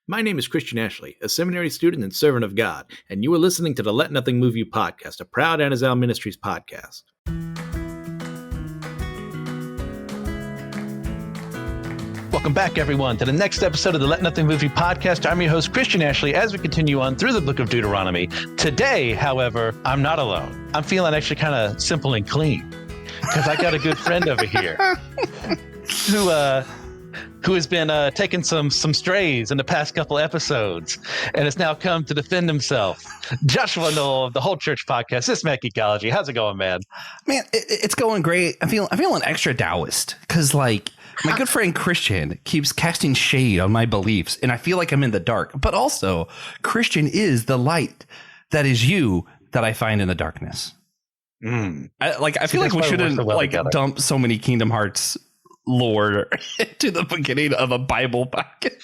My name is Christian Ashley, a seminary student and servant of God, and you are listening to the Let Nothing Move You podcast, a proud Anazal Ministries podcast. Welcome back, everyone, to the next episode of the Let Nothing Move You podcast. I'm your host, Christian Ashley, as we continue on through the book of Deuteronomy. Today, however, I'm not alone. I'm feeling actually kind of simple and clean because I got a good friend over here who has been taking some strays in the past couple episodes and has now come to defend himself. Joshua Noel of the Whole Church Podcast. This is Matt Theology. How's it going, man? Man, it's going great. I'm feeling extra Taoist because, like, my good friend Christian keeps casting shade on my beliefs, and I feel like I'm in the dark. But also, Christian is the light that is you that I find in the darkness. I feel like we shouldn't dump so many Kingdom Hearts lore to the beginning of a Bible podcast.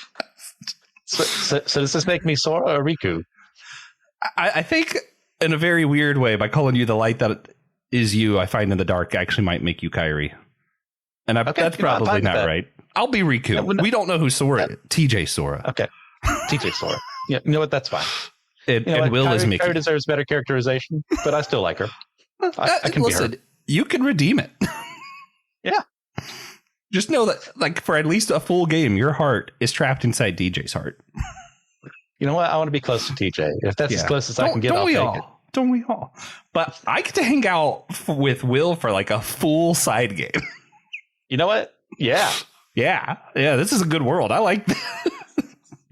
So does this make me Sora or Riku? I think in a very weird way, by calling you the light that is you, I find in the dark actually might make you Kyrie. And that's probably not right. I'll be Riku. Yeah, we don't know who Sora is. TJ Sora. Okay. TJ Sora. Yeah, you know what? That's fine. And Will is Mickey. Kyrie deserves better characterization, but I still like her. I can listen, be her. You can redeem it. Yeah. Just know that, like, for at least a full game, your heart is trapped inside DJ's heart. You know what? I want to be close to TJ. If that's as close as I can get, I'll take it. Don't we all? But I get to hang out with Will for like a full side game. You know what? Yeah. This is a good world. I like this.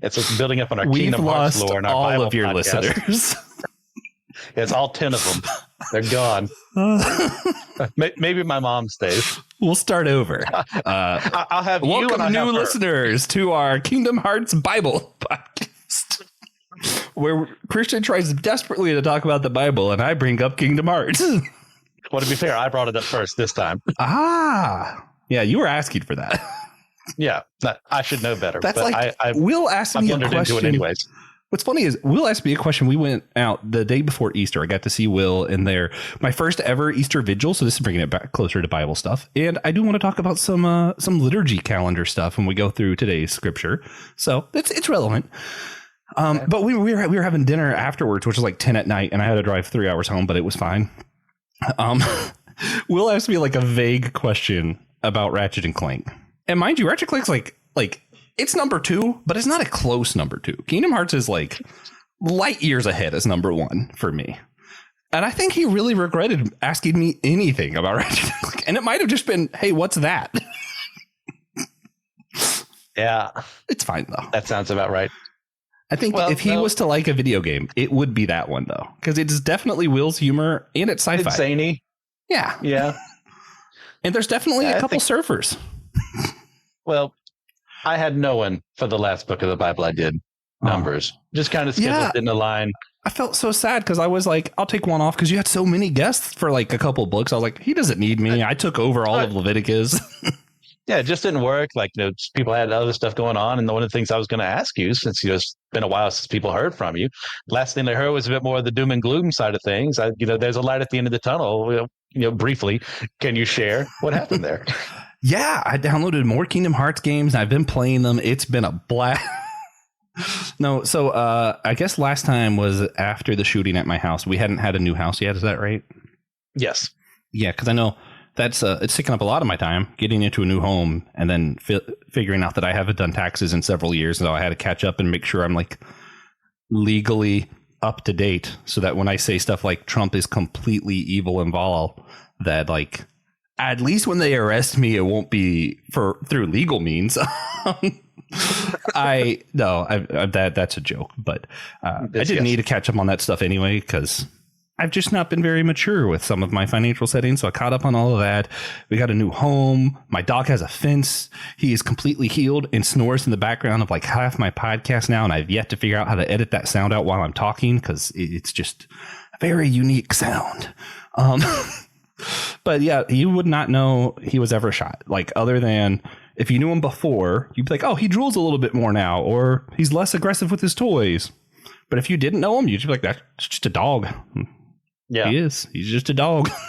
It's building up on our Kingdom Hearts lore and our all Bible of your podcast. Listeners. It's all 10 of them. They're gone. Maybe my mom stays. We'll start over. I'll have welcome new listeners to our Kingdom Hearts Bible podcast, where Christian tries desperately to talk about the Bible, and I bring up Kingdom Hearts. Well, to be fair, I brought it up first this time. Yeah, you were asking for that. Yeah, I should know better. That's like Will asked me a question. Into it anyways. What's funny is Will asked me a question. We went out the day before Easter. I got to see Will in my first ever Easter vigil. So this is bringing it back closer to Bible stuff. And I do want to talk about some liturgy calendar stuff when we go through today's scripture. So it's relevant. But we were having dinner afterwards, which was like 10 at night, and I had to drive 3 hours home, but it was fine. Will asked me like a vague question about Ratchet and Clank. And mind you, Ratchet and Clank's like it's number 2, but it's not a close number 2. Kingdom Hearts is like light years ahead as number 1 for me. And I think he really regretted asking me anything about Ratchet and Clank. And it might have just been, hey, what's that? Yeah. It's fine, though. That sounds about right. I think if he was to like a video game, it would be that one, though. Because it's definitely Will's humor and it's sci-fi. It's zany. Yeah. And there's definitely a couple surfers. Well, I had no one for the last book of the Bible I did. Numbers. Just kind of skipped it in the line. I felt so sad because I was like, I'll take one off because you had so many guests for like a couple of books. I was like, he doesn't need me. I took over all of Leviticus. Yeah, it just didn't work. Like, people had other stuff going on. And one of the things I was going to ask you, since it's been a while since people heard from you, last thing I heard was a bit more of the doom and gloom side of things. There's a light at the end of the tunnel. Briefly, can you share what happened there? Yeah, I downloaded more Kingdom Hearts games. I've been playing them. It's been a blast. No, so I guess last time was after the shooting at my house. We hadn't had a new house yet. Is that right? Yes. Yeah, because I know that's it's taking up a lot of my time getting into a new home and then figuring out that I haven't done taxes in several years. So I had to catch up and make sure I'm like legally up to date so that when I say stuff like Trump is completely evil and vile, that like at least when they arrest me, it won't be through legal means. That's a joke, but I didn't need to catch up on that stuff anyway, because I've just not been very mature with some of my financial settings. So I caught up on all of that. We got a new home. My dog has a fence. He is completely healed and snores in the background of like half my podcast now. And I've yet to figure out how to edit that sound out while I'm talking, because it's just a very unique sound. But yeah, you would not know he was ever shot. Like, other than if you knew him before, you'd be like, oh, he drools a little bit more now, or he's less aggressive with his toys. But if you didn't know him, you'd be like, that's just a dog. Yeah, he is. He's just a dog. Well,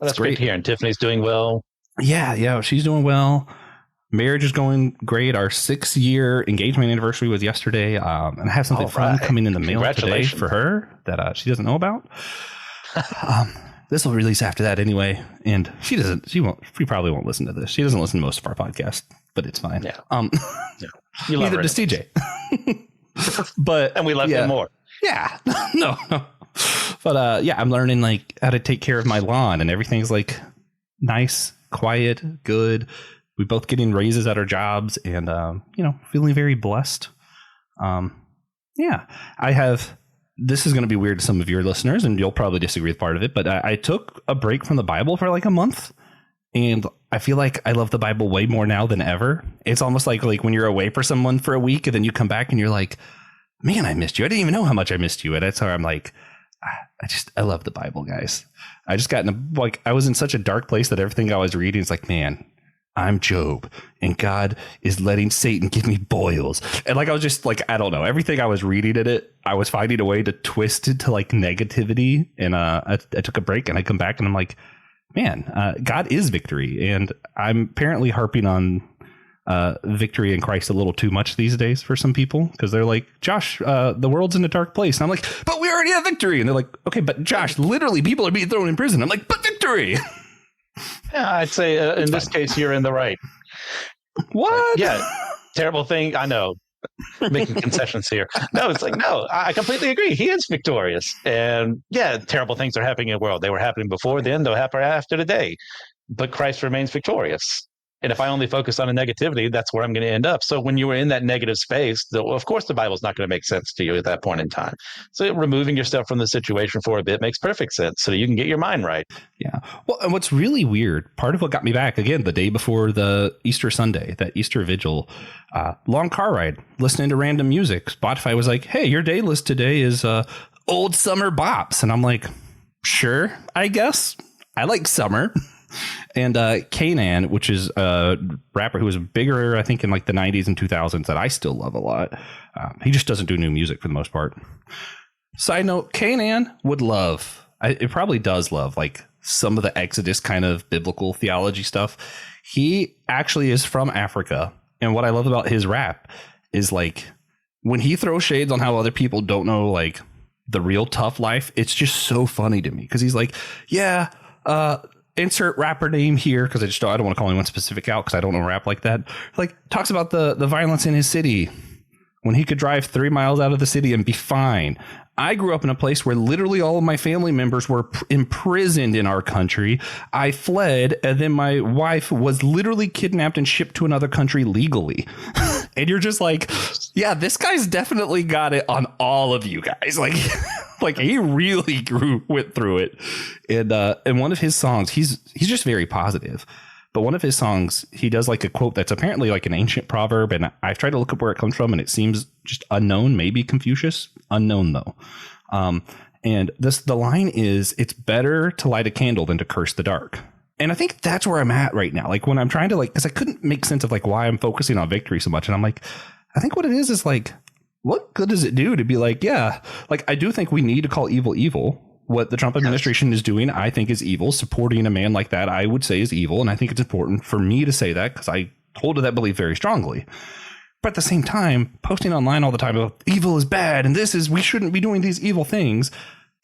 that's great to hear. And Tiffany's doing well. Yeah, she's doing well. marriage is going great. Our 6-year engagement anniversary was yesterday. And I have something fun coming in the mail today for her that she doesn't know about. This will release after that anyway. And she probably won't listen to this. She doesn't listen to most of our podcast, but it's fine. Yeah. Neither does TJ. But and we love him more. Yeah. No. But I'm learning like how to take care of my lawn, and everything's like nice, quiet, good. We both getting raises at our jobs, and feeling very blessed. I have. This is going to be weird to some of your listeners, and you'll probably disagree with part of it. But I took a break from the Bible for like a month, and I feel like I love the Bible way more now than ever. It's almost like when you're away for someone for a week, and then you come back, and you're like, "Man, I missed you. I didn't even know how much I missed you." And that's how I'm like, I love the Bible, guys. I just got I was in such a dark place that everything I was reading is like, man, I'm Job, and God is letting Satan give me boils. And I was just like, I don't know. Everything I was reading in it, I was finding a way to twist it to like negativity. And I took a break, and I come back, and I'm like, man, God is victory. And I'm apparently harping on victory in Christ a little too much these days for some people, because they're like, Josh, the world's in a dark place. And I'm like, but we already have victory. And they're like, okay, but Josh, literally people are being thrown in prison. I'm like, but victory. Yeah, I'd say in this case, you're in the right. What? Yeah. Terrible thing. I know. Making concessions here. No, it's like, no, I completely agree. He is victorious. And yeah, terrible things are happening in the world. They were happening before then. They'll happen after today. But Christ remains victorious. And if I only focus on the negativity, that's where I'm going to end up. So when you were in that negative space, of course, the Bible's not going to make sense to you at that point in time. So removing yourself from the situation for a bit makes perfect sense so that you can get your mind right. Yeah. Well, and what's really weird, part of what got me back, again, the day before the Easter Sunday, that Easter vigil, long car ride, listening to random music. Spotify was like, hey, your day list today is old summer bops. And I'm like, sure, I guess. I like summer. And Canaan, which is a rapper who was bigger, I think, in like the 90s and 2000s, that I still love a lot. He just doesn't do new music for the most part. Side note, Canaan would love, it probably does love, like some of the Exodus kind of biblical theology stuff. He actually is from Africa. And what I love about his rap is like when he throws shades on how other people don't know like the real tough life, it's just so funny to me, because he's like, yeah, insert rapper name here, because I don't want to call anyone specific out because I don't know rap like that. Like talks about the violence in his city when he could drive 3 miles out of the city and be fine. I grew up in a place where literally all of my family members were imprisoned in our country. I fled, and then my wife was literally kidnapped and shipped to another country legally. And you're just like, yeah, this guy's definitely got it on all of you guys. Like he really went through it. And one of his songs, he's just very positive. But one of his songs, he does like a quote that's apparently like an ancient proverb. And I've tried to look up where it comes from, and it seems just unknown, maybe Confucius. Unknown, though. And the line is, it's better to light a candle than to curse the dark. And I think that's where I'm at right now. Like when I'm trying to because I couldn't make sense of like why I'm focusing on victory so much. And I'm like, I think what it is like, what good does it do to be like, yeah, like I do think we need to call evil evil. What the Trump administration is doing, I think, is evil. Supporting a man like that, I would say, is evil. And I think it's important for me to say that because I hold to that belief very strongly. But at the same time, posting online all the time about evil is bad and we shouldn't be doing these evil things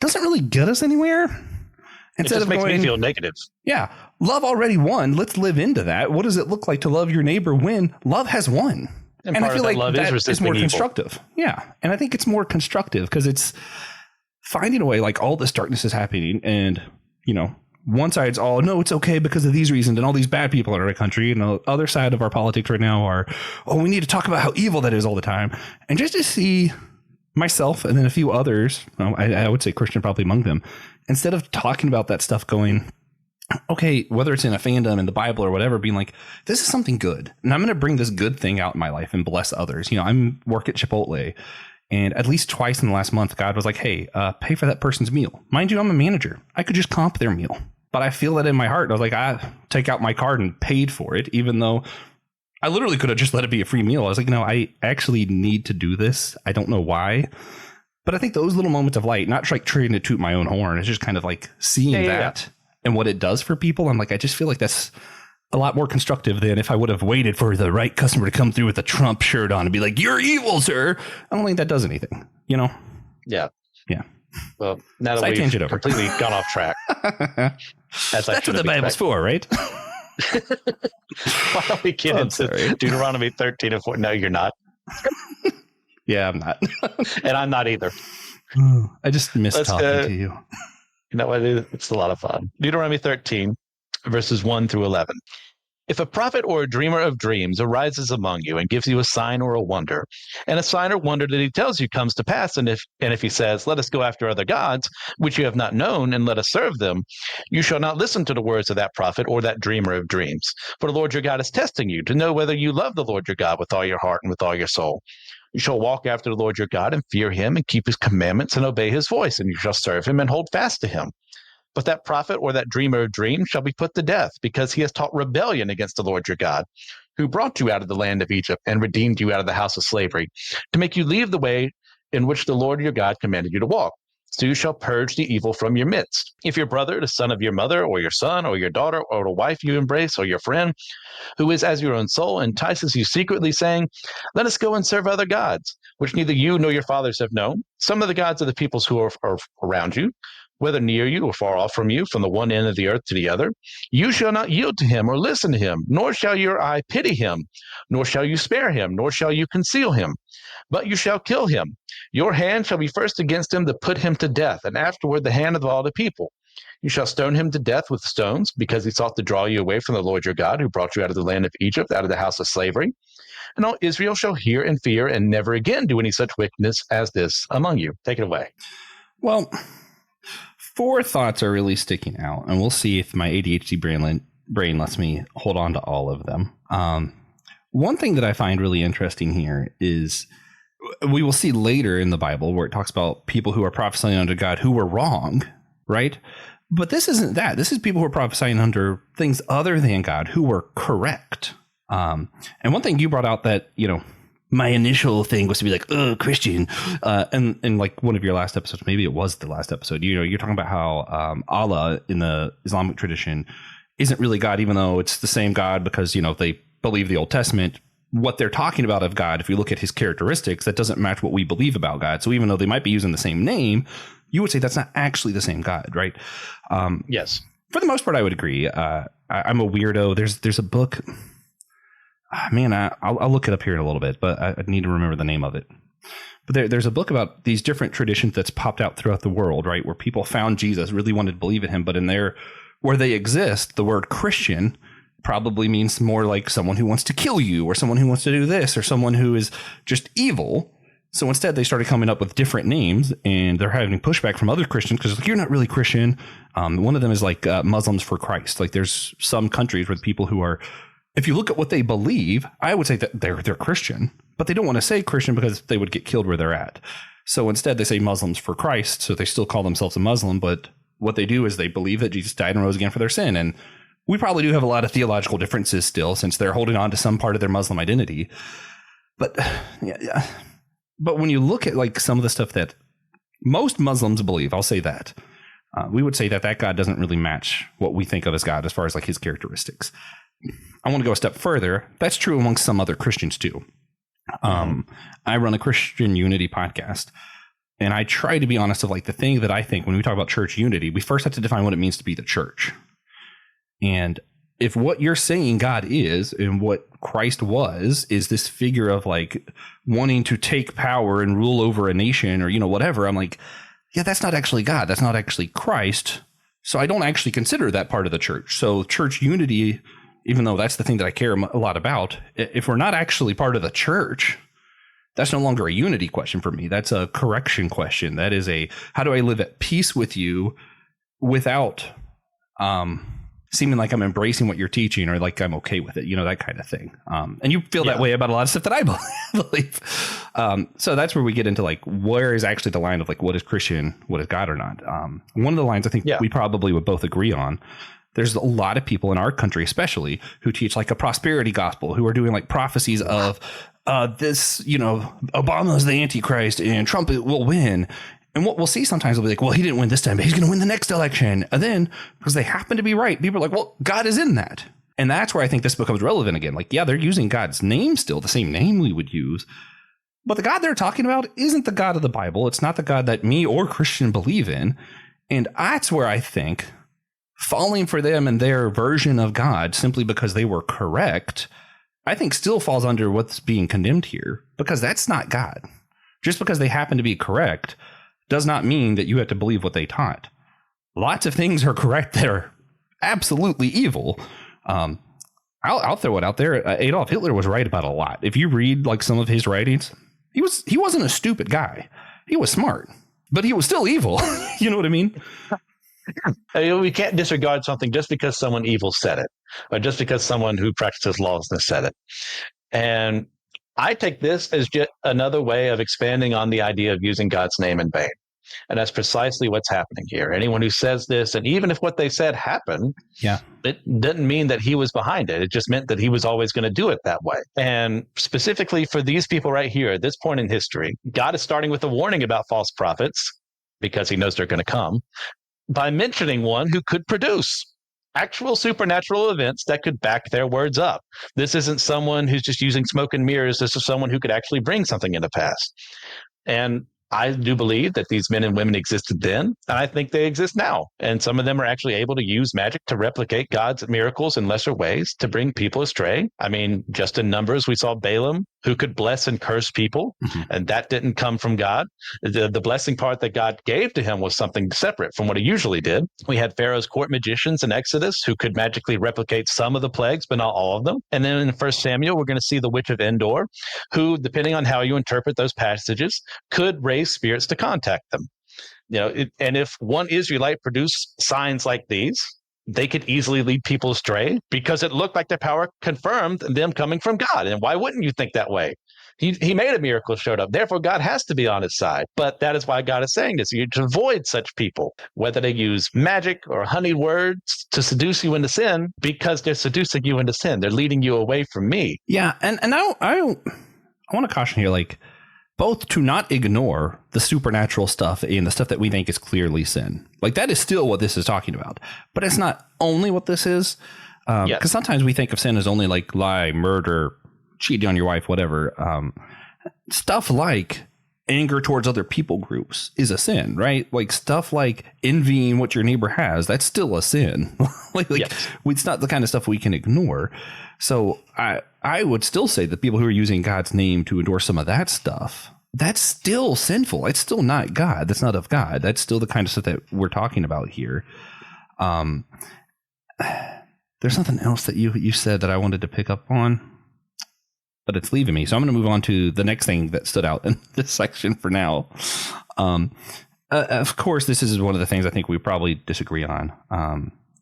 doesn't really get us anywhere. Instead of makes me feel negative. Yeah. Love already won. Let's live into that. What does it look like to love your neighbor when love has won? And I feel like that is more constructive. Yeah. And I think it's more constructive because it's finding a way, like all this darkness is happening, and one side's all, no, it's okay because of these reasons and all these bad people in our country, and the other side of our politics right now are, oh, we need to talk about how evil that is all the time. And just to see myself and then a few others, I would say Christian probably among them, instead of talking about that stuff going, okay, whether it's in a fandom in the Bible or whatever, being like, this is something good, and I'm going to bring this good thing out in my life and bless others. I'm work at Chipotle. And at least twice in the last month, God was like, hey, pay for that person's meal. Mind you, I'm a manager. I could just comp their meal. But I feel that in my heart. I was like, I take out my card and paid for it, even though I literally could have just let it be a free meal. I was like, no, I actually need to do this. I don't know why. But I think those little moments of light, not like trying to toot my own horn, it's just kind of like seeing that and what it does for people. I'm like, I just feel like that's a lot more constructive than if I would have waited for the right customer to come through with a Trump shirt on and be like, "You're evil, sir." I don't think that does anything, you know? Yeah. Yeah. Well, now that we've completely gone off track. That's what the Bible's for, right? Why don't we get into Deuteronomy 13 and 14? No, you're not. Yeah, I'm not. And I'm not either. I just miss talking to you. You know what? It's a lot of fun. Deuteronomy 13, verses 1 through 11. If a prophet or a dreamer of dreams arises among you and gives you a sign or a wonder, and a sign or wonder that he tells you comes to pass, and if he says, "Let us go after other gods, which you have not known, and let us serve them," you shall not listen to the words of that prophet or that dreamer of dreams. For the Lord your God is testing you to know whether you love the Lord your God with all your heart and with all your soul. You shall walk after the Lord your God and fear him and keep his commandments and obey his voice, and you shall serve him and hold fast to him. But that prophet or that dreamer of dreams shall be put to death, because he has taught rebellion against the Lord your God, who brought you out of the land of Egypt and redeemed you out of the house of slavery, to make you leave the way in which the Lord your God commanded you to walk. So you shall purge the evil from your midst. If your brother, the son of your mother, or your son, or your daughter, or the wife you embrace, or your friend, who is as your own soul, entices you secretly, saying, "Let us go and serve other gods," which neither you nor your fathers have known, some of the gods of the peoples who are around you, whether near you or far off from you, from the one end of the earth to the other, you shall not yield to him or listen to him, nor shall your eye pity him, nor shall you spare him, nor shall you conceal him, but you shall kill him. Your hand shall be first against him to put him to death, and afterward the hand of all the people. You shall stone him to death with stones, because he sought to draw you away from the Lord your God, who brought you out of the land of Egypt, out of the house of slavery. And all Israel shall hear and fear, and never again do any such wickedness as this among you. Take it away. Well, 4 thoughts are really sticking out, and we'll see if my ADHD brain lets me hold on to all of them. One thing that I find really interesting here is we will see later in the Bible where it talks about people who are prophesying under God who were wrong, right? But this isn't that. This is people who are prophesying under things other than God who were correct. And one thing you brought out that, you know, my initial thing was to be like, "Oh, Christian," and like one of your last episodes, maybe it was the last episode. You know, you're talking about how Allah in the Islamic tradition isn't really God, even though it's the same God, because you know they believe the Old Testament. What they're talking about of God, if you look at his characteristics, that doesn't match what we believe about God. So even though they might be using the same name, you would say that's not actually the same God, right? Yes. For the most part, I would agree. I'm a weirdo. There's a book. Man, I'll look it up here in a little bit, but I need to remember the name of it. But there's a book about these different traditions that's popped out throughout the world, right? Where people found Jesus, really wanted to believe in him, but where they exist, the word Christian probably means more like someone who wants to kill you, or someone who wants to do this, or someone who is just evil. So instead, they started coming up with different names, and they're having pushback from other Christians because like, you're not really Christian. One of them is like Muslims for Christ. Like there's some countries where the people who are, if you look at what they believe, I would say that they're Christian, but they don't want to say Christian because they would get killed where they're at. So instead they say Muslims for Christ. So they still call themselves a Muslim, but what they do is they believe that Jesus died and rose again for their sin. And we probably do have a lot of theological differences still, since they're holding on to some part of their Muslim identity. But yeah. But when you look at like some of the stuff that most Muslims believe, I'll say that, we would say that God doesn't really match what we think of as God as far as like his characteristics. I want to go a step further. That's true amongst some other Christians too. I run a Christian unity podcast, and I try to be honest of like the thing that I think when we talk about church unity, we first have to define what it means to be the church. And if what you're saying God is and what Christ was is this figure of like wanting to take power and rule over a nation or, you know, whatever, I'm like, yeah, that's not actually God. That's not actually Christ. So I don't actually consider that part of the church. So church unity, even though that's the thing that I care a lot about, if we're not actually part of the church, that's no longer a unity question for me. That's a correction question. That is a, how do I live at peace with you without seeming like I'm embracing what you're teaching or like I'm okay with it, you know, that kind of thing. And you feel that way about a lot of stuff that I believe. So that's where we get into like, where is actually the line of like, what is Christian, what is God or not? One of the lines I think we probably would both agree on, there's a lot of people in our country, especially, who teach like a prosperity gospel, who are doing like prophecies of this, you know, Obama's the Antichrist and Trump will win. And what we'll see sometimes will be like, well, he didn't win this time, but he's going to win the next election. And then because they happen to be right, people are like, well, God is in that. And that's where I think this becomes relevant again. Like, yeah, they're using God's name still, the same name we would use. But the God they're talking about isn't the God of the Bible. It's not the God that me or Christian believe in. And that's where I think falling for them and their version of God simply because they were correct, I think still falls under what's being condemned here, because that's not God. Just because they happen to be correct does not mean that you have to believe what they taught. Lots of things are correct that are absolutely evil. I'll throw it out there. Adolf Hitler was right about a lot. If you read like some of his writings, he wasn't a stupid guy. He was smart, but he was still evil. You know what I mean? We can't disregard something just because someone evil said it, or just because someone who practices lawlessness said it. And I take this as just another way of expanding on the idea of using God's name in vain. And that's precisely what's happening here. Anyone who says this, and even if what they said happened, it didn't mean that he was behind it. It just meant that he was always going to do it that way. And specifically for these people right here at this point in history, God is starting with a warning about false prophets, because he knows they're going to come, by mentioning one who could produce actual supernatural events that could back their words up. This isn't someone who's just using smoke and mirrors. This is someone who could actually bring something into pass. And I do believe that these men and women existed then, and I think they exist now. And some of them are actually able to use magic to replicate God's miracles in lesser ways to bring people astray. I mean, just in Numbers, we saw Balaam, who could bless and curse people, and that didn't come from God. The blessing part that God gave to him was something separate from what he usually did. We had Pharaoh's court magicians in Exodus who could magically replicate some of the plagues, but not all of them. And then in 1 Samuel, we're going to see the witch of Endor, who, depending on how you interpret those passages, could raise spirits to contact them. And if one Israelite produced signs like these, they could easily lead people astray because it looked like their power confirmed them coming from God. And why wouldn't you think that way? He made a miracle, showed up. Therefore, God has to be on his side. But that is why God is saying this. You to avoid such people, whether they use magic or honeyed words to seduce you into sin, because they're seducing you into sin. They're leading you away from me. Yeah. And I want to caution here, like, both to not ignore the supernatural stuff and the stuff that we think is clearly sin. Like, that is still what this is talking about. But it's not only what this is. Because sometimes we think of sin as only like lie, murder, cheating on your wife, whatever. Stuff like anger towards other people groups is a sin, right? Like stuff like envying what your neighbor has, that's still a sin. It's not the kind of stuff we can ignore. So I would still say that people who are using God's name to endorse some of that stuff, that's still sinful. It's still not God. That's not of God. That's still the kind of stuff that we're talking about here. There's something else that you said that I wanted to pick up on, but it's leaving me. So I'm going to move on to the next thing that stood out in this section for now. Of course, this is one of the things I think we probably disagree on.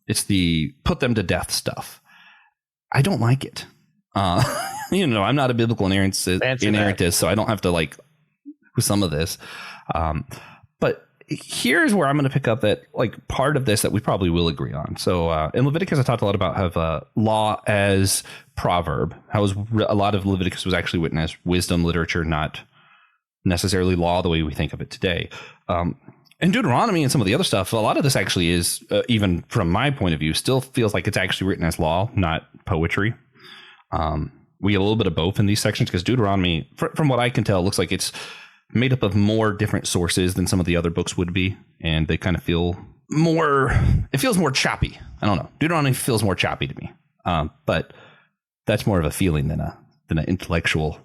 It's the put them to death stuff. I don't like it. I'm not a biblical inerrantist, so I don't have to like with some of this. But here's where I'm going to pick up that like part of this that we probably will agree on. So in Leviticus, I talked a lot about law as proverb. How a lot of Leviticus was actually written as wisdom literature, not necessarily law the way we think of it today. And Deuteronomy and some of the other stuff, a lot of this actually is, even from my point of view, still feels like it's actually written as law, not poetry. We get a little bit of both in these sections because Deuteronomy, from what I can tell, looks like it's made up of more different sources than some of the other books would be. And they kind of feel it feels more choppy. I don't know. Deuteronomy feels more choppy to me. But that's more of a feeling than an intellectual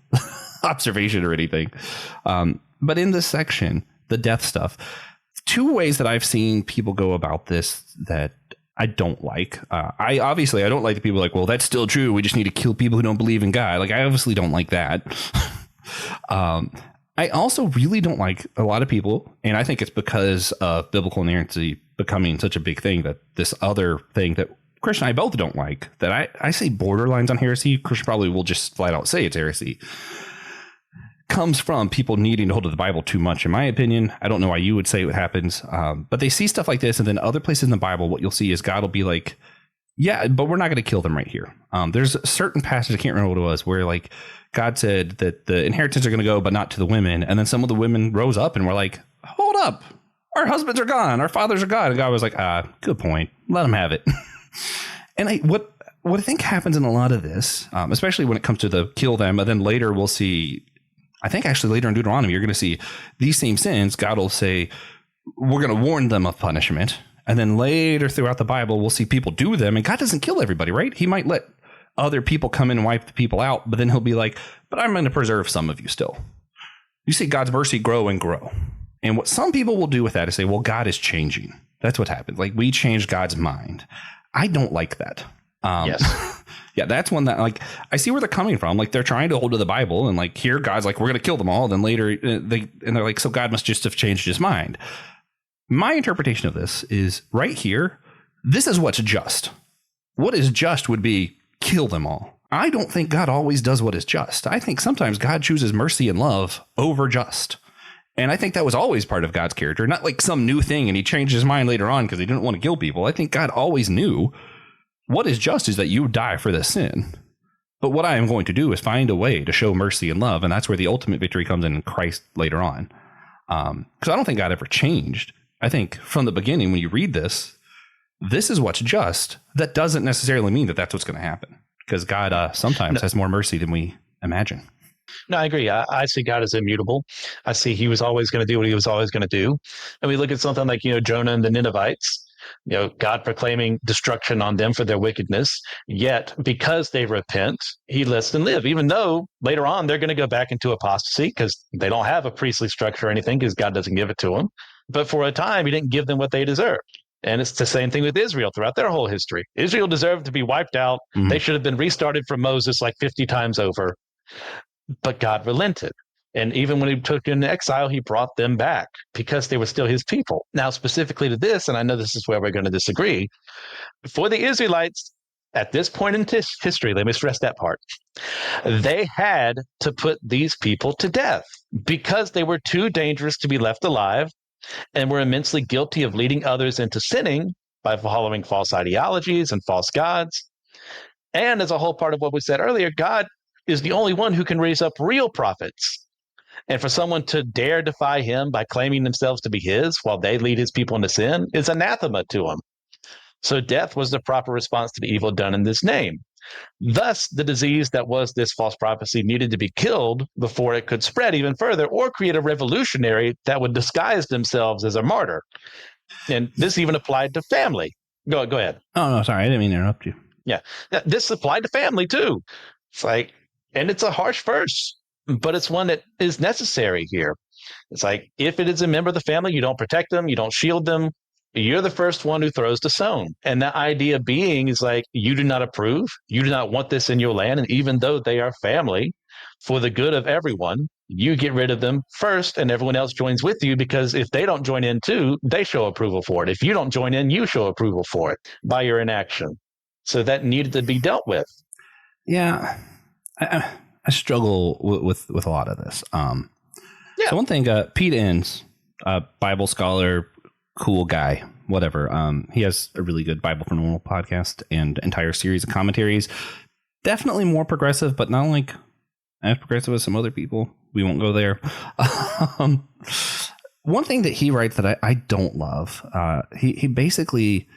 observation or anything. But in this section, the death stuff, two ways that I've seen people go about this that I don't like. I don't like the people like, well, that's still true. We just need to kill people who don't believe in God. Like, I obviously don't like that. I also really don't like a lot of people, and I think it's because of biblical inerrancy becoming such a big thing, that this other thing that Christian and I both don't like, that I say borderlines on heresy. Christian probably will just flat out say it's heresy, comes from people needing to hold to the Bible too much, in my opinion. I don't know why you would say what happens, but they see stuff like this, and then other places in the Bible, what you'll see is God will be like, yeah, but we're not going to kill them right here. There's a certain passage, I can't remember what it was, where like God said that the inheritance are going to go, but not to the women. And then some of the women rose up and were like, hold up, our husbands are gone, our fathers are gone. And God was like, good point, let them have it. And what what I think happens in a lot of this, especially when it comes to the kill them, but then later we'll see, I think actually later in Deuteronomy, you're going to see these same sins. God will say, we're going to warn them of punishment. And then later throughout the Bible, we'll see people do them. And God doesn't kill everybody, right? He might let other people come in and wipe the people out, but then he'll be like, but I'm going to preserve some of you still. You see God's mercy grow and grow. And what some people will do with that is say, well, God is changing. That's what happens. Like, we changed God's mind. I don't like that. Yes. Yeah, that's one that, like, I see where they're coming from. Like, they're trying to hold to the Bible, and like here God's like, we're going to kill them all. Then later they're like, so God must just have changed his mind. My interpretation of this is right here. This is what's just. What is just would be kill them all. I don't think God always does what is just. I think sometimes God chooses mercy and love over just. And I think that was always part of God's character, not like some new thing and he changed his mind later on because he didn't want to kill people. I think God always knew what is just is that you die for this sin. But what I am going to do is find a way to show mercy and love. And that's where the ultimate victory comes in Christ later on. Because I don't think God ever changed. I think from the beginning, when you read this, this is what's just. That doesn't necessarily mean that that's what's going to happen. Because God sometimes has more mercy than we imagine. No, I agree. I see God as immutable. I see he was always going to do what he was always going to do. And we look at something like, Jonah and the Ninevites, God proclaiming destruction on them for their wickedness. Yet, because they repent, he lets them live, even though later on they're going to go back into apostasy because they don't have a priestly structure or anything because God doesn't give it to them. But for a time, he didn't give them what they deserved. And it's the same thing with Israel throughout their whole history. Israel deserved to be wiped out. Mm-hmm. They should have been restarted from Moses like 50 times over. But God relented. And even when he took them into exile, he brought them back because they were still his people. Now, specifically to this, and I know this is where we're going to disagree, for the Israelites, at this point in history, let me stress that part, they had to put these people to death because they were too dangerous to be left alive and were immensely guilty of leading others into sinning by following false ideologies and false gods. And as a whole part of what we said earlier, God is the only one who can raise up real prophets. And for someone to dare defy him by claiming themselves to be his while they lead his people into sin is anathema to him. So death was the proper response to the evil done in this name. Thus, the disease that was this false prophecy needed to be killed before it could spread even further or create a revolutionary that would disguise themselves as a martyr. And this even applied to family. Go ahead. Oh, no, sorry. I didn't mean to interrupt you. Yeah. This applied to family, too. It's like, and it's a harsh verse, but it's one that is necessary here. It's like, if it is a member of the family, you don't protect them, you don't shield them, you're the first one who throws the stone. And the idea being is like, you do not approve, you do not want this in your land. And even though they are family, for the good of everyone, you get rid of them first and everyone else joins with you, because if they don't join in too, they show approval for it. If you don't join in, you show approval for it by your inaction. So that needed to be dealt with. Yeah. I struggle with a lot of this. So one thing, Pete Enns, Bible scholar, cool guy, whatever. He has a really good Bible for Normal podcast and entire series of commentaries. Definitely more progressive, but not like as progressive as some other people. We won't go there. One thing that he writes that I don't love, he basically,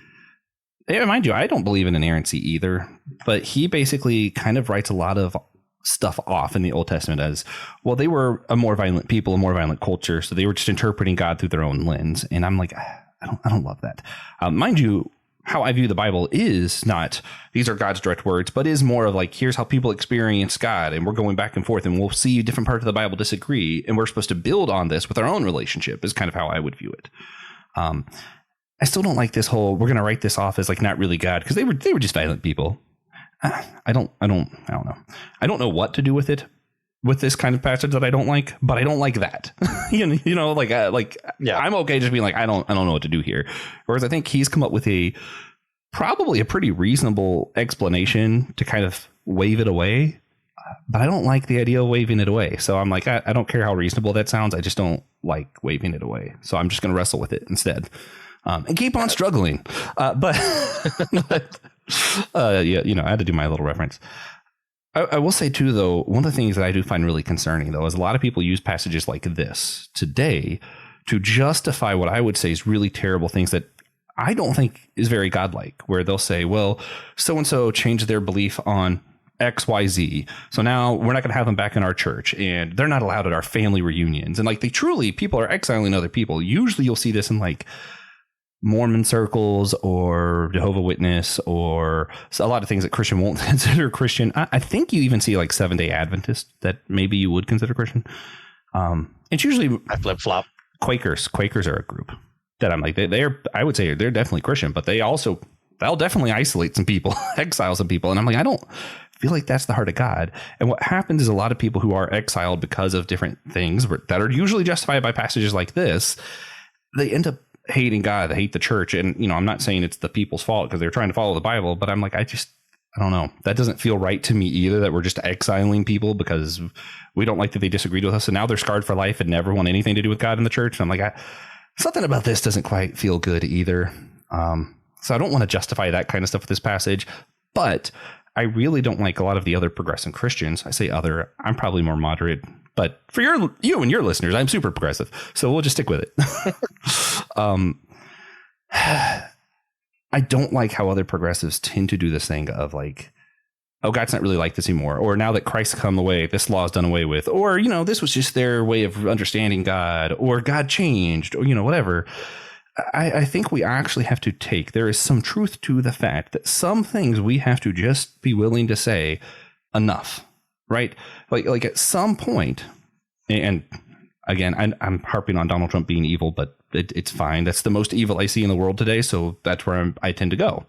mind you, I don't believe in inerrancy either, but he basically kind of writes a lot of stuff off in the Old Testament as, well, they were a more violent people, a more violent culture, so they were just interpreting God through their own lens. And I'm like, I don't love that. Mind you, how I view the Bible is not these are God's direct words, but is more of like, here's how people experience God, and we're going back and forth, and we'll see different parts of the Bible disagree, and we're supposed to build on this with our own relationship is kind of how I would view it. I still don't like this whole, we're going to write this off as like not really God, because they were just violent people. I don't know. I don't know what to do with it, with this kind of passage that I don't like, but I don't like that. I'm okay just being like, I don't know what to do here. Whereas I think he's come up with probably a pretty reasonable explanation to kind of wave it away, but I don't like the idea of waving it away. So I'm like, I don't care how reasonable that sounds. I just don't like waving it away. So I'm just going to wrestle with it instead. And keep on struggling. But I had to do my little reference. I will say too, though, one of the things that I do find really concerning, though, is a lot of people use passages like this today to justify what I would say is really terrible things that I don't think is very godlike, where they'll say, well, so-and-so changed their belief on XYZ. So now we're not going to have them back in our church, and they're not allowed at our family reunions. And like, people are exiling other people. Usually you'll see this in like Mormon circles or Jehovah Witness, or a lot of things that Christian won't consider Christian. I think you even see like Seventh-day Adventists that maybe you would consider Christian. It's usually I flip-flop. Quakers are a group that I'm like, I would say they're definitely Christian, but they'll definitely isolate some people, exile some people. And I'm like, I don't feel like that's the heart of God. And what happens is a lot of people who are exiled because of different things that are usually justified by passages like this, they end up hating God, they hate the church. And, I'm not saying it's the people's fault because they're trying to follow the Bible, but I'm like, I don't know. That doesn't feel right to me either, that we're just exiling people because we don't like that they disagreed with us. And now they're scarred for life and never want anything to do with God in the church. And I'm like, something about this doesn't quite feel good either. So I don't want to justify that kind of stuff with this passage, but I really don't like a lot of the other progressive Christians. I say other, I'm probably more moderate, but for you and your listeners, I'm super progressive. So we'll just stick with it. I don't like how other progressives tend to do this thing of like, oh, God's not really like this anymore. Or now that Christ come away, this law is done away with. Or, this was just their way of understanding God, or God changed, or, whatever. I think we actually have to there is some truth to the fact that some things we have to just be willing to say enough, right? Like at some point, and again, I'm harping on Donald Trump being evil, but it's fine. That's the most evil I see in the world today. So that's where I tend to go.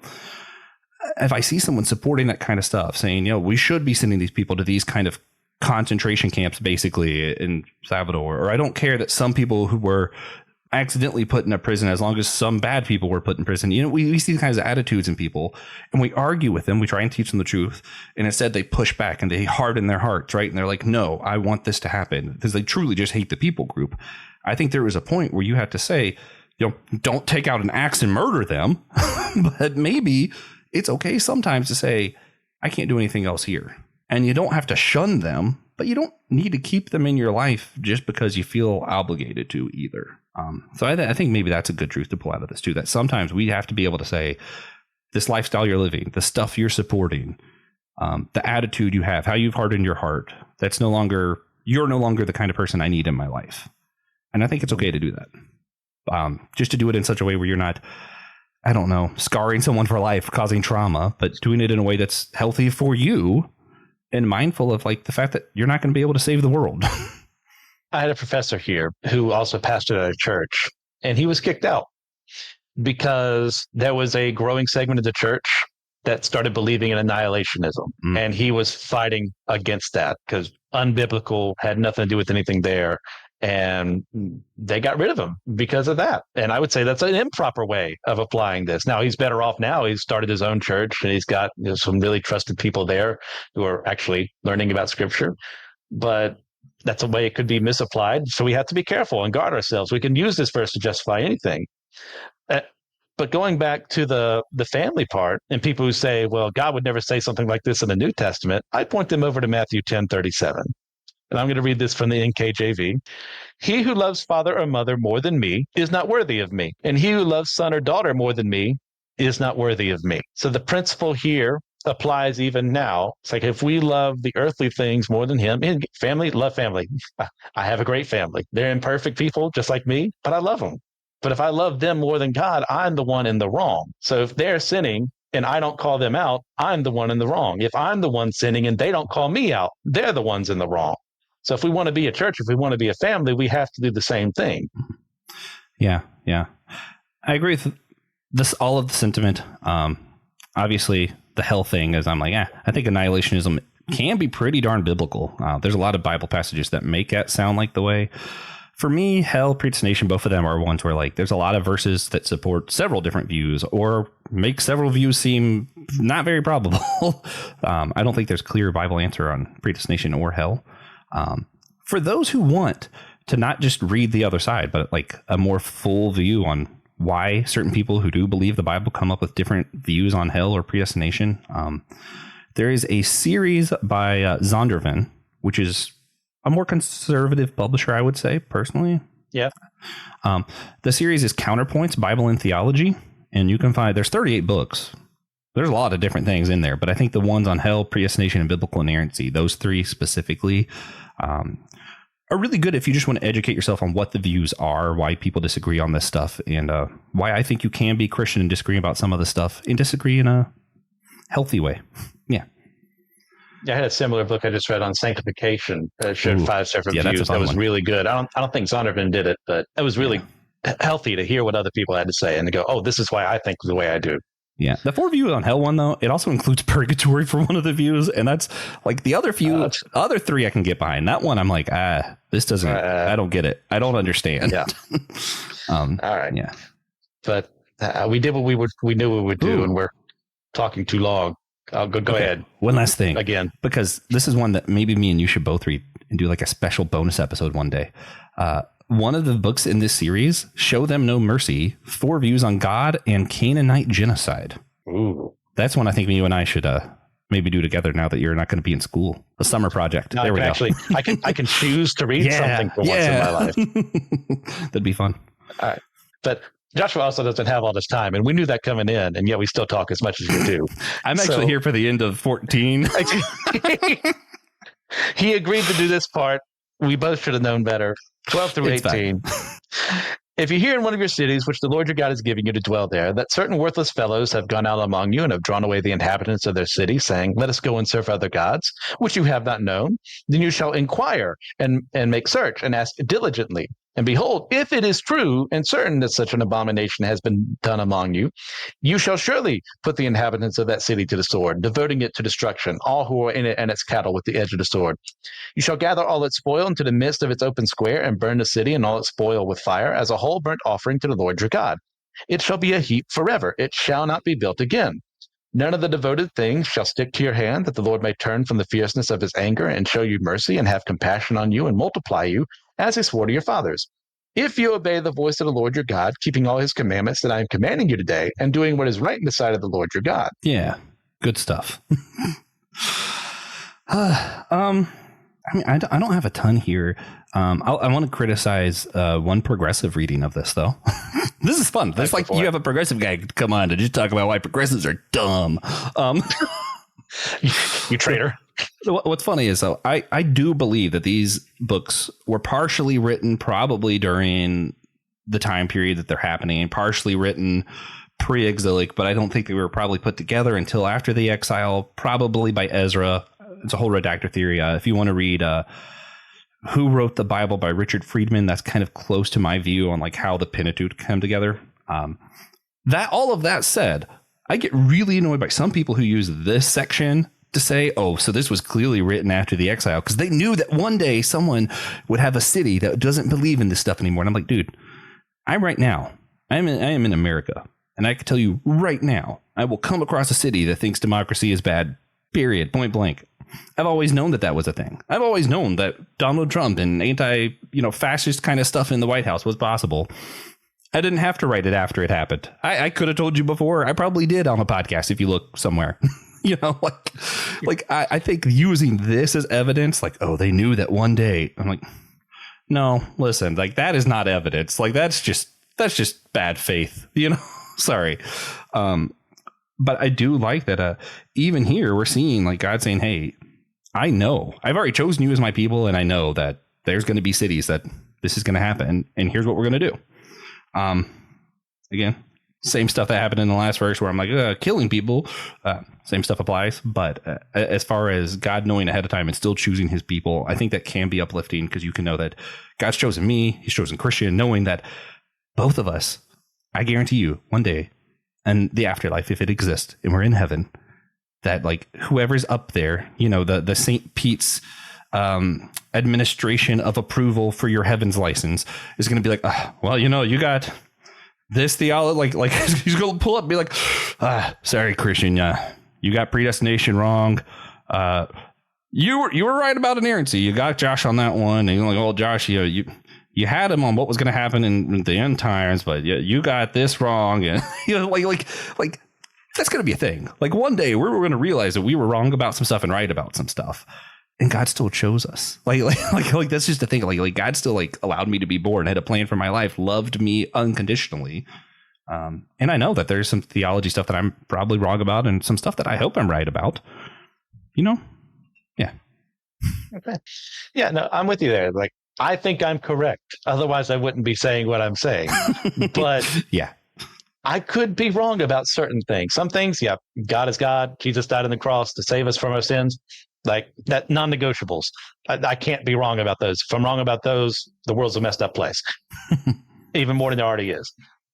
If I see someone supporting that kind of stuff, saying, we should be sending these people to these kind of concentration camps, basically in Salvador, or I don't care that some people who were accidentally put in a prison, as long as some bad people were put in prison. We see these kinds of attitudes in people, and we argue with them. We try and teach them the truth, and instead they push back and they harden their hearts, right? And they're like, no, I want this to happen, because they truly just hate the people group. I think there is a point where you have to say, don't take out an axe and murder them, but maybe it's okay sometimes to say, I can't do anything else here. And you don't have to shun them, but you don't need to keep them in your life just because you feel obligated to either. So I think maybe that's a good truth to pull out of this too, that sometimes we have to be able to say, this lifestyle you're living, the stuff you're supporting, the attitude you have, how you've hardened your heart, you're no longer the kind of person I need in my life. And I think it's okay to do that. Just to do it in such a way where you're not, I don't know, scarring someone for life, causing trauma, but doing it in a way that's healthy for you and mindful of like the fact that you're not going to be able to save the world. I had a professor here who also pastored at a church, and he was kicked out because there was a growing segment of the church that started believing in annihilationism. And he was fighting against that because unbiblical, had nothing to do with anything there. And they got rid of him because of that. And I would say that's an improper way of applying this. Now he's better off now. He's started his own church, and he's got some really trusted people there who are actually learning about Scripture. But that's a way it could be misapplied. So we have to be careful and guard ourselves. We can use this verse to justify anything. But going back to the family part, and people who say, well, God would never say something like this in the New Testament, I point them over to Matthew 10:37. And I'm going to read this from the NKJV. He who loves father or mother more than me is not worthy of me. And he who loves son or daughter more than me is not worthy of me. So the principle here applies even now. It's like if we love the earthly things more than him, and family, love family. I have a great family. They're imperfect people just like me, but I love them. But if I love them more than God, I'm the one in the wrong. So if they're sinning and I don't call them out, I'm the one in the wrong. If I'm the one sinning and they don't call me out, they're the ones in the wrong. So if we want to be a church, if we want to be a family, we have to do the same thing. Yeah. I agree with this, all of the sentiment. Obviously, the hell thing is, I'm like, I think annihilationism can be pretty darn biblical. There's a lot of Bible passages that make that sound like the way. For me, hell, predestination, both of them are ones where like there's a lot of verses that support several different views or make several views seem not very probable. I don't think there's a clear Bible answer on predestination or hell. For those who want to not just read the other side, but like a more full view on why certain people who do believe the Bible come up with different views on hell or predestination, there is a series by Zondervan, which is a more conservative publisher, I would say, personally. Yeah. The series is Counterpoints, Bible and Theology. and you can find, there's 38 books. There's a lot of different things in there, but I think the ones on hell, predestination, and biblical inerrancy, those three specifically, are really good if you just want to educate yourself on what the views are, why people disagree on this stuff, and why I think you can be Christian and disagree about some of the stuff and disagree in a healthy way. Yeah. Yeah, I had a similar book I just read on sanctification. It showed 5 separate views. That was really good. I don't think Zondervan did it, but it was really healthy to hear what other people had to say and to go, oh, this is why I think the way I do. Yeah. The 4 views on hell one, though, it also includes purgatory for one of the views. And that's like the other other 3 I can get behind. That one, I'm like, this doesn't, I don't get it. I don't understand. Yeah. All right. Yeah. But we did what we knew we would do, and we're talking too long. I'll go ahead. One last thing. Again. Because this is one that maybe me and you should both read and do like a special bonus episode one day. One of the books in this series, Show Them No Mercy, 4 views on God and Canaanite genocide. Ooh. That's one I think you and I should maybe do together now that you're not going to be in school. A summer project. No, there we go. Actually, I can choose to read something for once in my life. That'd be fun. All right. But Joshua also doesn't have all this time, and we knew that coming in, and yet we still talk as much as we do. I'm actually here for the end of 14. He agreed to do this part. We both should have known better. 12 through 18. If you hear in one of your cities, which the Lord your God is giving you to dwell there, that certain worthless fellows have gone out among you and have drawn away the inhabitants of their city, saying, let us go and serve other gods, which you have not known, then you shall inquire and make search and ask diligently. And behold, if it is true and certain that such an abomination has been done among you, you shall surely put the inhabitants of that city to the sword, devoting it to destruction, all who are in it and its cattle with the edge of the sword. You shall gather all its spoil into the midst of its open square, and burn the city and all its spoil with fire, as a whole burnt offering to the Lord your God. It shall be a heap forever. It shall not be built again. None of the devoted things shall stick to your hand, that the Lord may turn from the fierceness of his anger and show you mercy and have compassion on you and multiply you, as he swore to your fathers. If you obey the voice of the Lord your God, keeping all his commandments that I am commanding you today, and doing what is right in the sight of the Lord your God. Yeah, good stuff. I mean, I don't have a ton here. I want to criticize one progressive reading of this, though. This is fun. That's like you have a progressive guy come on to just talk about why progressives are dumb. You traitor. What's funny is, though, I do believe that these books were partially written probably during the time period that they're happening, partially written pre-exilic, but I don't think they were probably put together until after the exile, probably by Ezra. It's a whole redactor theory. If you want to read Who Wrote the Bible by Richard Friedman, that's kind of close to my view on like how the Pentateuch come together. All of that said, I get really annoyed by some people who use this section to say, oh, so this was clearly written after the exile, because they knew that one day someone would have a city that doesn't believe in this stuff anymore. And I'm like, dude, I am in America, and I can tell you right now, I will come across a city that thinks democracy is bad, period, point blank. I've always known that was a thing. I've always known that Donald Trump and fascist kind of stuff in the White House was possible. I didn't have to write it after it happened. I could have told you before. I probably did on a podcast if you look somewhere. I think using this as evidence, like, oh, they knew that one day. I'm like, no, listen, like that is not evidence. Like that's just bad faith, sorry. But I do like that. Even here, we're seeing like God saying, hey, I know I've already chosen you as my people. And I know that there's going to be cities that this is going to happen. And here's what we're going to do. Again, same stuff that happened in the last verse where I'm like, killing people. Same stuff applies. But as far as God knowing ahead of time and still choosing his people, I think that can be uplifting, because you can know that God's chosen me. He's chosen Christian, knowing that both of us, I guarantee you one day, and the afterlife, if it exists, and we're in heaven, that like whoever's up there, the St. Pete's administration of approval for your heaven's license is going to be like, well, you got this theology, like he's going to pull up and be like, sorry, Christian, you got predestination wrong. You were right about inerrancy. You got Josh on that one, and you're like, oh, Josh, you had him on what was going to happen in the end times, but you got this wrong, and like that's going to be a thing. Like one day we're going to realize that we were wrong about some stuff and right about some stuff, and God still chose us. Like that's just the thing. Like God still like allowed me to be born, had a plan for my life, loved me unconditionally. And I know that there's some theology stuff that I'm probably wrong about and some stuff that I hope I'm right about. Yeah. Okay. Yeah, no, I'm with you there. Like, I think I'm correct. Otherwise, I wouldn't be saying what I'm saying. But yeah, I could be wrong about certain things. Some things, yeah, God is God. Jesus died on the cross to save us from our sins. Like that, non-negotiables. I can't be wrong about those. If I'm wrong about those, the world's a messed up place, even more than it already is.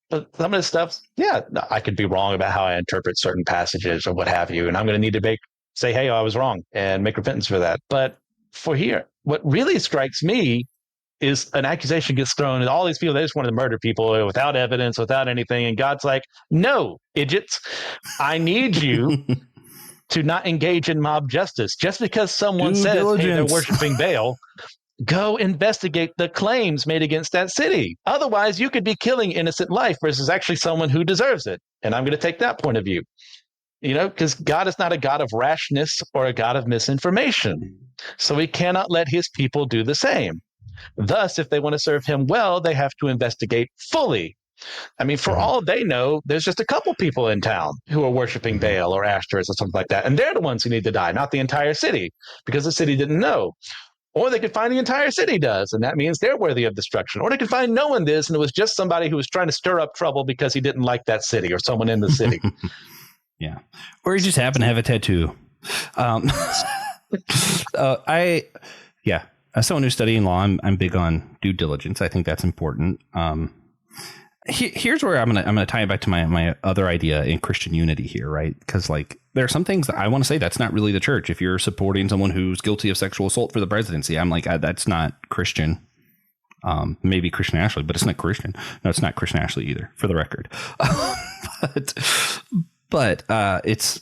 But some of this stuff, yeah, I could be wrong about how I interpret certain passages or what have you, and I'm going to need to say, hey, I was wrong, and make repentance for that. But for here, what really strikes me is an accusation gets thrown at all these people. They just wanted to murder people without evidence, without anything. And God's like, no, idiots, I need you to not engage in mob justice. Just because someone says, hey, they're worshiping Baal, go investigate the claims made against that city. Otherwise, you could be killing innocent life versus actually someone who deserves it. And I'm going to take that point of view. Because God is not a God of rashness or a God of misinformation. So he cannot let his people do the same. Thus, if they want to serve him well, they have to investigate fully. I mean, for all they know, there's just a couple people in town who are worshiping Baal or Ashtoreth or something like that. And they're the ones who need to die, not the entire city, because the city didn't know. Or they could find the entire city does, and that means they're worthy of destruction. Or they could find no one does, and it was just somebody who was trying to stir up trouble because he didn't like that city or someone in the city. Yeah. Or you just happen to have a tattoo. As someone who's studying law, I'm big on due diligence. I think that's important. Here's where I'm gonna tie it back to my other idea in Christian unity here, right? Because like there are some things that I want to say that's not really the church. If you're supporting someone who's guilty of sexual assault for the presidency, I'm like, that's not Christian. Maybe Christian Ashley, but it's not Christian. No, it's not Christian Ashley either, for the record. But it's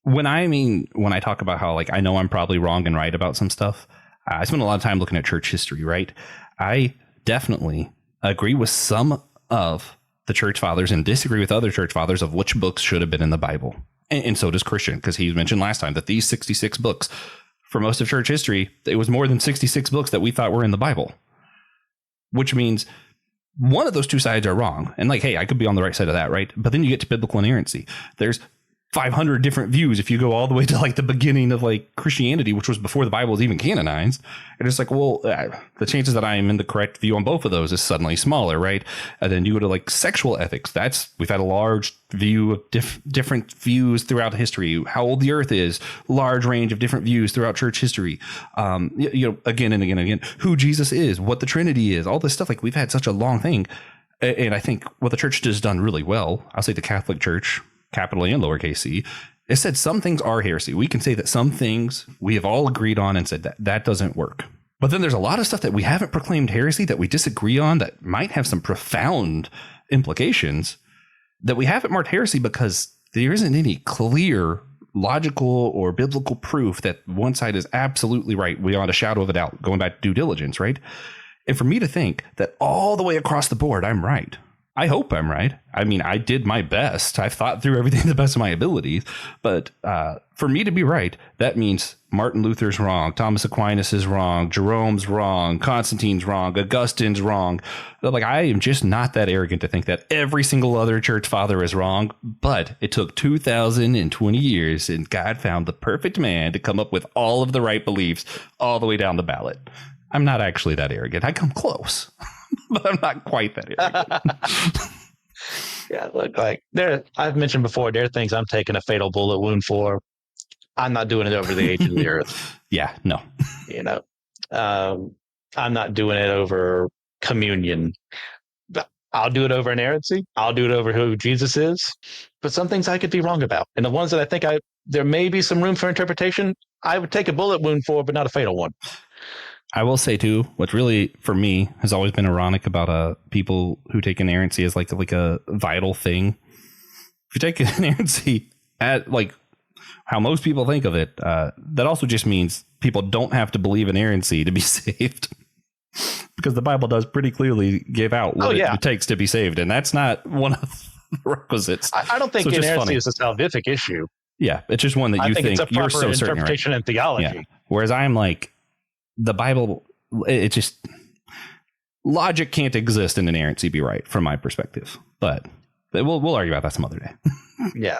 when I talk about how like I know I'm probably wrong and right about some stuff. I spend a lot of time looking at church history, right? I definitely agree with some of the church fathers and disagree with other church fathers of which books should have been in the Bible. And so does Christian, because he mentioned last time that these 66 books, for most of church history, it was more than 66 books that we thought were in the Bible, which means one of those two sides are wrong. And like, hey, I could be on the right side of that, right? But then you get to biblical inerrancy. There's 500 different views if you go all the way to like the beginning of like Christianity, which was before the Bible was even canonized. And it's like, well, the chances that I am in the correct view on both of those is suddenly smaller, right? And then you go to like sexual ethics. We've had a large view of different views throughout history. How old the earth is, large range of different views throughout church history. Again and again and again, who Jesus is, what the Trinity is, all this stuff. Like we've had such a long thing. And I think what the church has done really well, I'll say the Catholic Church, capital A and lowercase c, it said some things are heresy. We can say that some things we have all agreed on and said that doesn't work. But then there's a lot of stuff that we haven't proclaimed heresy that we disagree on that might have some profound implications that we haven't marked heresy because there isn't any clear logical or biblical proof that one side is absolutely right beyond a shadow of a doubt, going back to due diligence, right? And for me to think that all the way across the board, I'm right. I hope I'm right. I mean, I did my best. I've thought through everything to the best of my abilities. But for me to be right, that means Martin Luther's wrong, Thomas Aquinas is wrong, Jerome's wrong, Constantine's wrong, Augustine's wrong. Like, I am just not that arrogant to think that every single other church father is wrong. But it took 2,020 years, and God found the perfect man to come up with all of the right beliefs all the way down the ballot. I'm not actually that arrogant. I come close. But I'm not quite that arrogant. Yeah, look, like I've mentioned before, there are things I'm taking a fatal bullet wound for. I'm not doing it over the age of the earth. Yeah, no. I'm not doing it over communion. I'll do it over inerrancy. I'll do it over who Jesus is. But some things I could be wrong about. And the ones that I think there may be some room for interpretation, I would take a bullet wound for, but not a fatal one. I will say too, what really for me has always been ironic about people who take inerrancy as like a vital thing. If you take inerrancy at like how most people think of it, that also just means people don't have to believe in inerrancy to be saved, because the Bible does pretty clearly give out what it takes to be saved, and that's not one of the requisites. I don't think inerrancy is a salvific issue. Yeah, it's just one that you think it's a proper you're so certain, interpretation right? in theology. Yeah. Whereas I'm like, the Bible, it just, logic can't exist in inerrancy be right from my perspective. But We'll argue about that some other day. Yeah.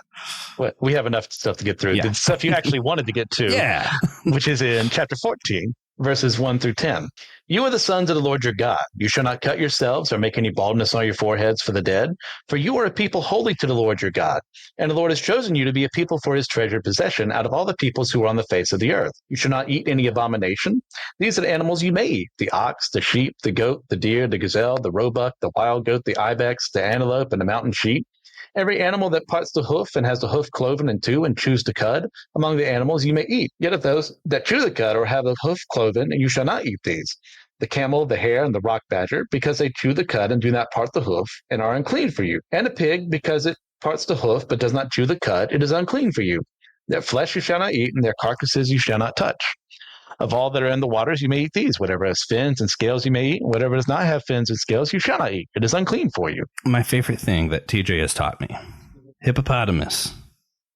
Well, we have enough stuff to get through. Yeah. The stuff you actually wanted to get to, Yeah. which is in chapter 14, verses 1 through 10. You are the sons of the Lord your God. You shall not cut yourselves or make any baldness on your foreheads for the dead, for you are a people holy to the Lord your God. And the Lord has chosen you to be a people for his treasured possession out of all the peoples who are on the face of the earth. You shall not eat any abomination. These are the animals you may eat: the ox, the sheep, the goat, the deer, the gazelle, the roebuck, the wild goat, the ibex, the antelope, and the mountain sheep. Every animal that parts the hoof and has the hoof cloven in two and chews the cud, among the animals you may eat. Yet of those that chew the cud or have the hoof cloven, you shall not eat these: the camel, the hare, and the rock badger, because they chew the cud and do not part the hoof, and are unclean for you. And a pig, because it parts the hoof but does not chew the cud, it is unclean for you. Their flesh you shall not eat, and their carcasses you shall not touch. Of all that are in the waters you may eat these. Whatever has fins and scales you may eat, and whatever does not have fins and scales you shall not eat. It is unclean for you. My favorite thing that TJ has taught me: hippopotamus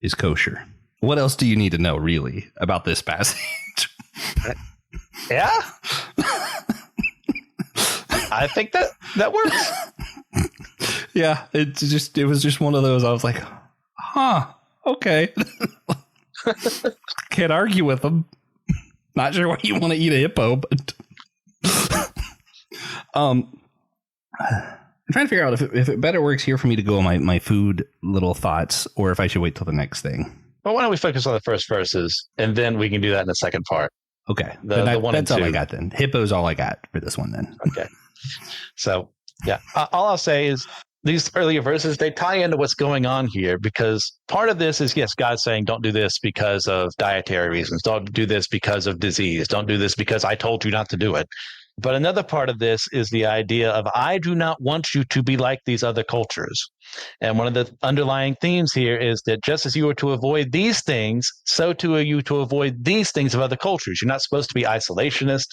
is kosher. What else do you need to know, really, about this passage? Yeah. I think that works. Yeah, it was just one of those. I was like, huh, okay. Can't argue with them. Not sure why you want to eat a hippo, but I'm trying to figure out if it better works here for me to go on my food little thoughts, or if I should wait till the next thing. Well, why don't we focus on the first verses, and then we can do that in the second part. Okay, The one that's and all I two. got then. Hippo's all I got for this one then. Okay. So, yeah, all I'll say is these earlier verses, they tie into what's going on here, because part of this is, yes, God saying, don't do this because of dietary reasons. Don't do this because of disease. Don't do this because I told you not to do it. But another part of this is the idea of, I do not want you to be like these other cultures. And one of the underlying themes here is that just as you are to avoid these things, so too are you to avoid these things of other cultures. You're not supposed to be isolationist.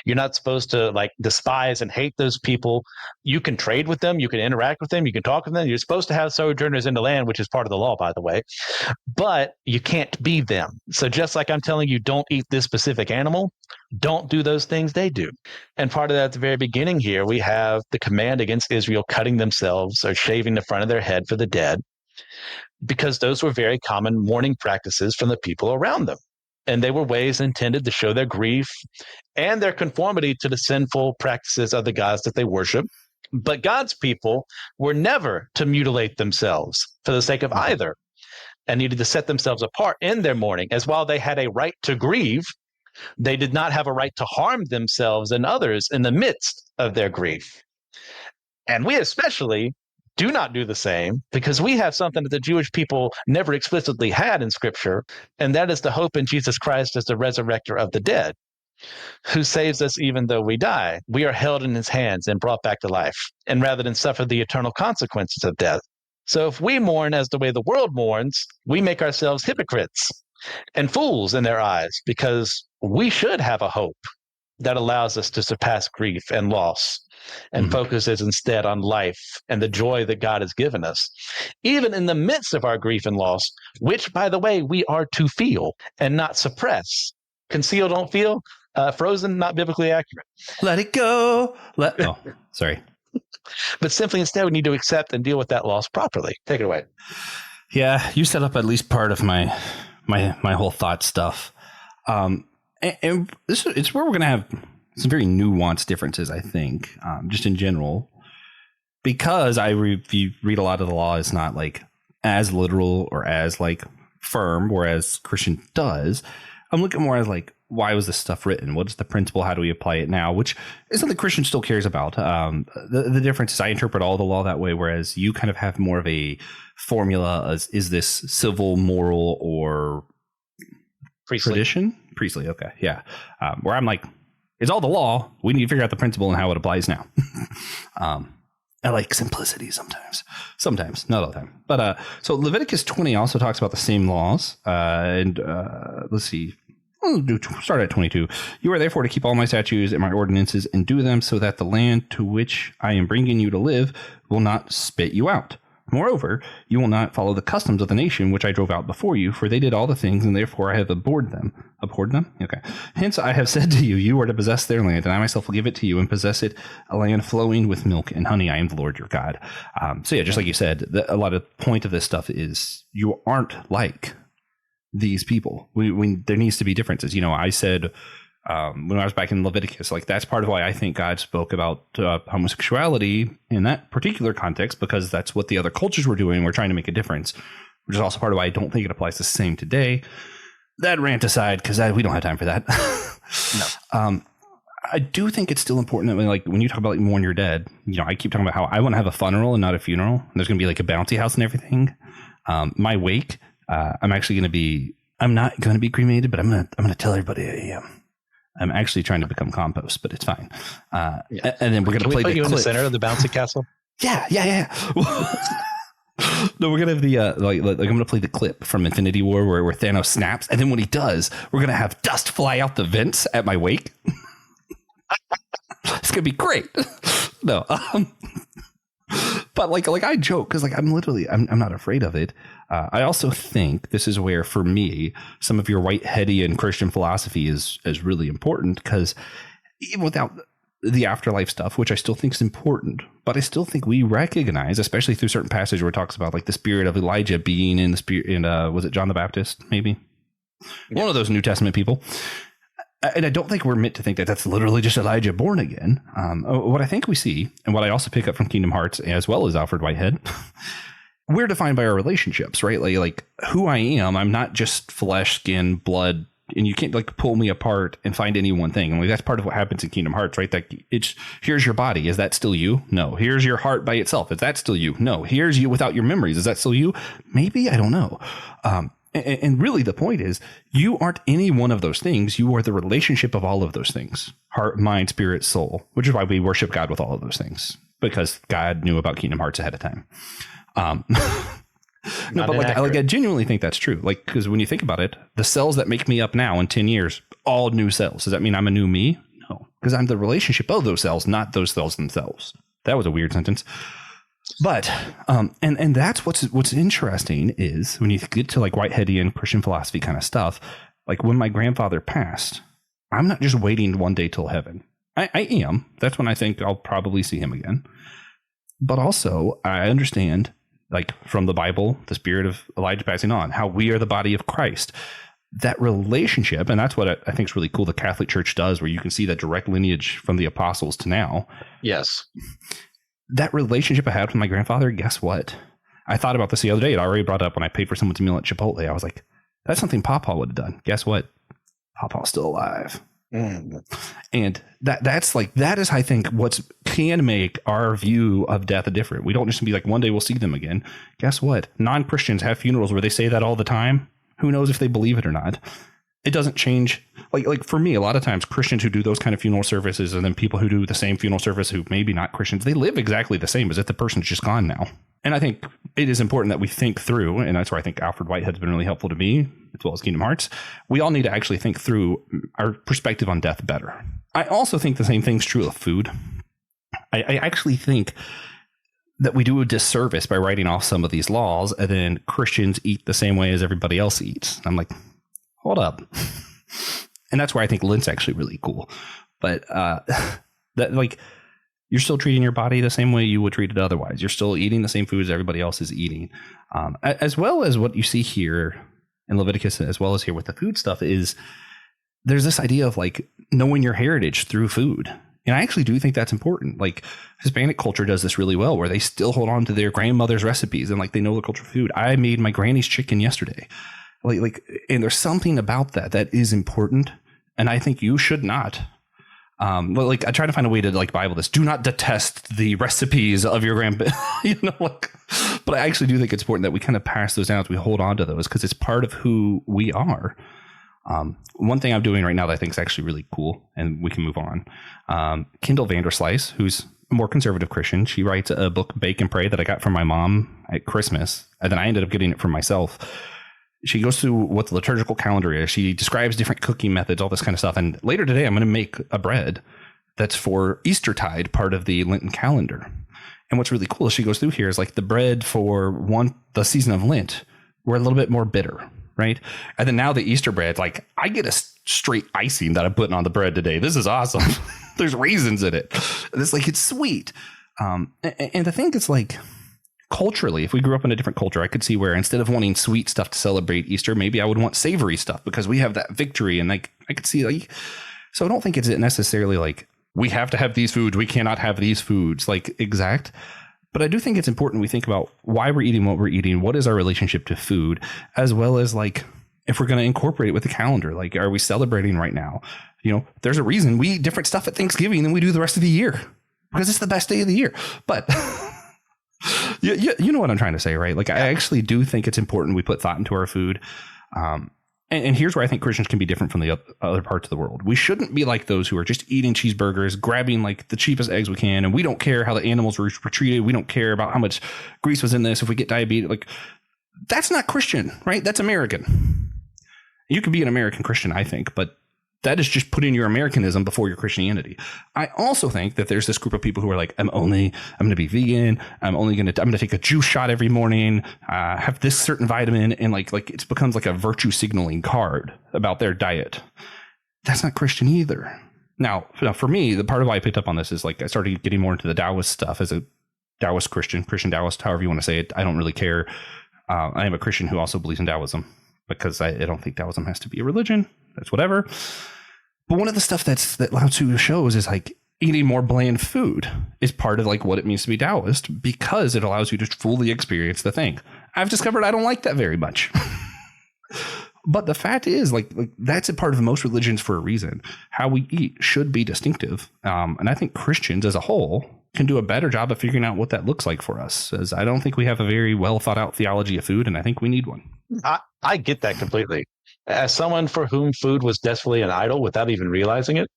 You're not supposed to despise and hate those people. You can trade with them. You can interact with them. You can talk with them. You're supposed to have sojourners in the land, which is part of the law, by the way. But you can't be them. So just like I'm telling you, don't eat this specific animal, don't do those things they do. And part of that at the very beginning here, we have the command against Israel cutting themselves or shaving the front of their head for the dead, because those were very common mourning practices from the people around them. And they were ways intended to show their grief and their conformity to the sinful practices of the gods that they worship. But God's people were never to mutilate themselves for the sake of either, and needed to set themselves apart in their mourning, as while they had a right to grieve, they did not have a right to harm themselves and others in the midst of their grief. And we especially do not do the same, because we have something that the Jewish people never explicitly had in Scripture, and that is the hope in Jesus Christ as the resurrector of the dead, who saves us even though we die. We are held in his hands and brought back to life, and rather than suffer the eternal consequences of death. So if we mourn as the way the world mourns, we make ourselves hypocrites and fools in their eyes, because we should have a hope that allows us to surpass grief and loss and focuses instead on life and the joy that God has given us, even in the midst of our grief and loss, which, by the way, we are to feel and not suppress. Conceal, don't feel. Frozen, not biblically accurate. Let it go. Sorry. But simply instead, we need to accept and deal with that loss properly. Take it away. Yeah, you set up at least part of my whole thought stuff. And it's where we're going to have some very nuanced differences, I think, just in general, because if you read a lot of the law, it's not as literal or as firm, whereas Christian does. I'm looking more as why was this stuff written? What is the principle? How do we apply it now? Which is something Christian still cares about. The difference is I interpret all the law that way, whereas you kind of have more of a formula as, is this civil, moral, or Priestly. Tradition? Priestly, okay, yeah. Where I'm it's all the law. We need to figure out the principle and how it applies now. I like simplicity sometimes. Sometimes, not all the time. But so Leviticus 20 also talks about the same laws. Let's see. Start at 22. You are therefore to keep all my statutes and my ordinances and do them, so that the land to which I am bringing you to live will not spit you out. Moreover, you will not follow the customs of the nation which I drove out before you, for they did all the things, and therefore I have abhorred them. Abhorred them? Okay. Hence I have said to you, you are to possess their land, and I myself will give it to you, and possess it, a land flowing with milk and honey. I am the Lord your God. So yeah, just like you said, a lot of the point of this stuff is you aren't like these people. There needs to be differences. You know, I said when I was back in Leviticus, like that's part of why I think God spoke about homosexuality in that particular context, because that's what the other cultures were doing. We're trying to make a difference, which is also part of why I don't think it applies the same today. That rant aside, because we don't have time for that. No. I do think it's still important that when you talk about like mourn your dead, you know, I keep talking about how I want to have a funeral and not a funeral. There's going to be like a bouncy house and everything. My wake, I'm not going to be cremated, but I'm going to tell everybody I am. I'm actually trying to become compost, but it's fine. And then we're going to play put the you clip. In the center of the bouncy castle. Yeah. No, we're going to have the I'm going to play the clip from Infinity War where Thanos snaps, and then when he does, we're going to have dust fly out the vents at my wake. It's going to be great. No, but like I joke because I'm not afraid of it. I also think this is where, for me, some of your white-heady Christian philosophy is really important, because even without the afterlife stuff, which I still think is important, but I still think we recognize, especially through certain passages where it talks about like the spirit of Elijah being in the spirit, and was it John the Baptist? Maybe one of those New Testament people. And I don't think we're meant to think that that's literally just Elijah born again. What I think we see, and what I also pick up from Kingdom Hearts as well as Alfred Whitehead, we're defined by our relationships, right? Like who I am, I'm not just flesh, skin, blood, and you can't like pull me apart and find any one thing. And like that's part of what happens in Kingdom Hearts, right? That it's here's your body, is that still you? No. Here's your heart by itself, is that still you? No. Here's you without your memories, is that still you? Maybe, I don't know. And really the point is you aren't any one of those things. You are the relationship of all of those things. Heart, mind, spirit, soul, which is why we worship God with all of those things, because God knew about Kingdom Hearts ahead of time. No, but like I genuinely think that's true. Like, because when you think about it, the cells that make me up now in 10 years, all new cells. Does that mean I'm a new me? No, because I'm the relationship of those cells, not those cells themselves. That was a weird sentence. But and that's what's interesting is when you get to like Whiteheadian Christian philosophy kind of stuff, like when my grandfather passed, I'm not just waiting one day till heaven. I am. That's when I think I'll probably see him again. But also I understand, like from the Bible, the spirit of Elijah passing on, how we are the body of Christ. That relationship, and that's what I think is really cool the Catholic Church does, where you can see that direct lineage from the apostles to now. Yes. That relationship I had with my grandfather, guess what? I thought about this the other day. It already brought up when I paid for someone's meal at Chipotle. I was like, that's something Papa would have done. Guess what? Papa's still alive. Mm. And that is, I think, what can make our view of death different. We don't just be like, one day we'll see them again. Guess what? Non-Christians have funerals where they say that all the time. Who knows if they believe it or not? It doesn't change. Like for me, a lot of times Christians who do those kind of funeral services, and then people who do the same funeral service who maybe not Christians, they live exactly the same as if the person's just gone now. And I think it is important that we think through, and that's where I think Alfred Whitehead's been really helpful to me, as well as Kingdom Hearts. We all need to actually think through our perspective on death better. I also think the same thing's true of food. I actually think that we do a disservice by writing off some of these laws, and then Christians eat the same way as everybody else eats. I'm like, hold up. And that's where I think Lent's actually really cool. But that like you're still treating your body the same way you would treat it otherwise. You're still eating the same foods everybody else is eating. As well as what you see here in Leviticus, as well as here with the food stuff, is there's this idea of like knowing your heritage through food. And I actually do think that's important. Like Hispanic culture does this really well, where they still hold on to their grandmother's recipes and like they know the culture of food. I made my granny's chicken yesterday. And there's something about that is important, and I think you should not. I try to find a way to like Bible this. Do not detest the recipes of your grandpa, But I actually do think it's important that we kind of pass those down, as we hold on to those, because it's part of who we are. One thing I'm doing right now that I think is actually really cool, and we can move on. Kendall Vanderslice, who's a more conservative Christian, she writes a book, Bake and Pray, that I got from my mom at Christmas, and then I ended up getting it for myself. She goes through what the liturgical calendar is. She describes different cooking methods, all this kind of stuff. And later today, I'm going to make a bread that's for Eastertide, part of the Lenten calendar. And what's really cool as she goes through here is like the bread for the season of Lent were a little bit more bitter, right? And then now the Easter bread, like I get a straight icing that I'm putting on the bread today. This is awesome. There's raisins in it. It's like, it's sweet. And the thing is, like, culturally, if we grew up in a different culture, I could see where instead of wanting sweet stuff to celebrate Easter, maybe I would want savory stuff because we have that victory. And like, I could see, like, so I don't think it's necessarily like we have to have these foods, we cannot have these foods, like exact. But I do think it's important we think about why we're eating what we're eating, what is our relationship to food, as well as like if we're going to incorporate it with the calendar, like are we celebrating right now? You know, there's a reason we eat different stuff at Thanksgiving than we do the rest of the year because it's the best day of the year. But you know what I'm trying to say, right? Like I actually do think it's important we put thought into our food. And here's where I think Christians can be different from the other parts of the world. We shouldn't be like those who are just eating cheeseburgers, grabbing like the cheapest eggs we can, and we don't care how the animals were treated. We don't care about how much grease was in this. If we get diabetes, like that's not Christian, right? That's American. You can be an American Christian, I think, but that is just putting your Americanism before your Christianity. I also think that there's this group of people who are like, I'm going to be vegan. I'm going to take a juice shot every morning, have this certain vitamin. And like it becomes like a virtue signaling card about their diet. That's not Christian either. Now for me, the part of why I picked up on this is like, I started getting more into the Taoist stuff as a Taoist Christian Taoist, however you want to say it. I don't really care. I am a Christian who also believes in Taoism because I don't think Taoism has to be a religion. That's whatever. But one of the stuff that Lao Tzu shows is like eating more bland food is part of like what it means to be Taoist because it allows you to fully experience the thing. I've discovered I don't like that very much. But the fact is like that's a part of most religions for a reason. How we eat should be distinctive. And I think Christians as a whole can do a better job of figuring out what that looks like for us. As I don't think we have a very well thought out theology of food, and I think we need one. I get that completely. As someone for whom food was desperately an idol without even realizing it,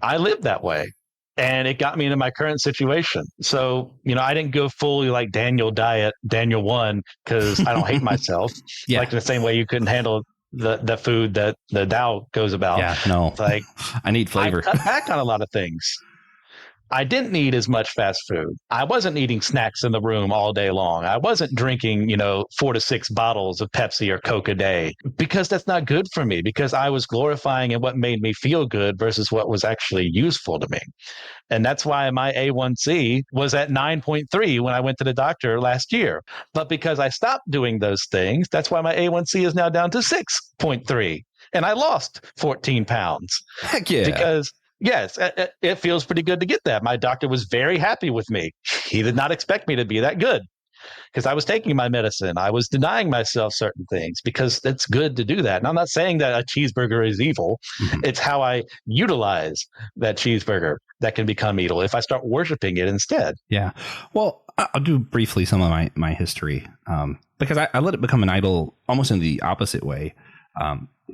I lived that way. And it got me into my current situation. So, you know, I didn't go fully like Daniel diet, Daniel 1, because I don't hate myself. Yeah. Like the same way you couldn't handle the food that the Tao goes about. Yeah, no. Like I need flavor. I cut back on a lot of things. I didn't eat as much fast food. I wasn't eating snacks in the room all day long. I wasn't drinking, 4 to 6 bottles of Pepsi or Coke a day because that's not good for me, because I was glorifying in what made me feel good versus what was actually useful to me. And that's why my A1C was at 9.3 when I went to the doctor last year. But because I stopped doing those things, that's why my A1C is now down to 6.3. And I lost 14 pounds. Heck yeah. Because yes, it feels pretty good to get that. My doctor was very happy with me. He did not expect me to be that good because I was taking my medicine. I was denying myself certain things because it's good to do that. And I'm not saying that a cheeseburger is evil. Mm-hmm. It's how I utilize that cheeseburger that can become evil if I start worshiping it instead. Yeah. Well, I'll do briefly some of my history because I let it become an idol almost in the opposite way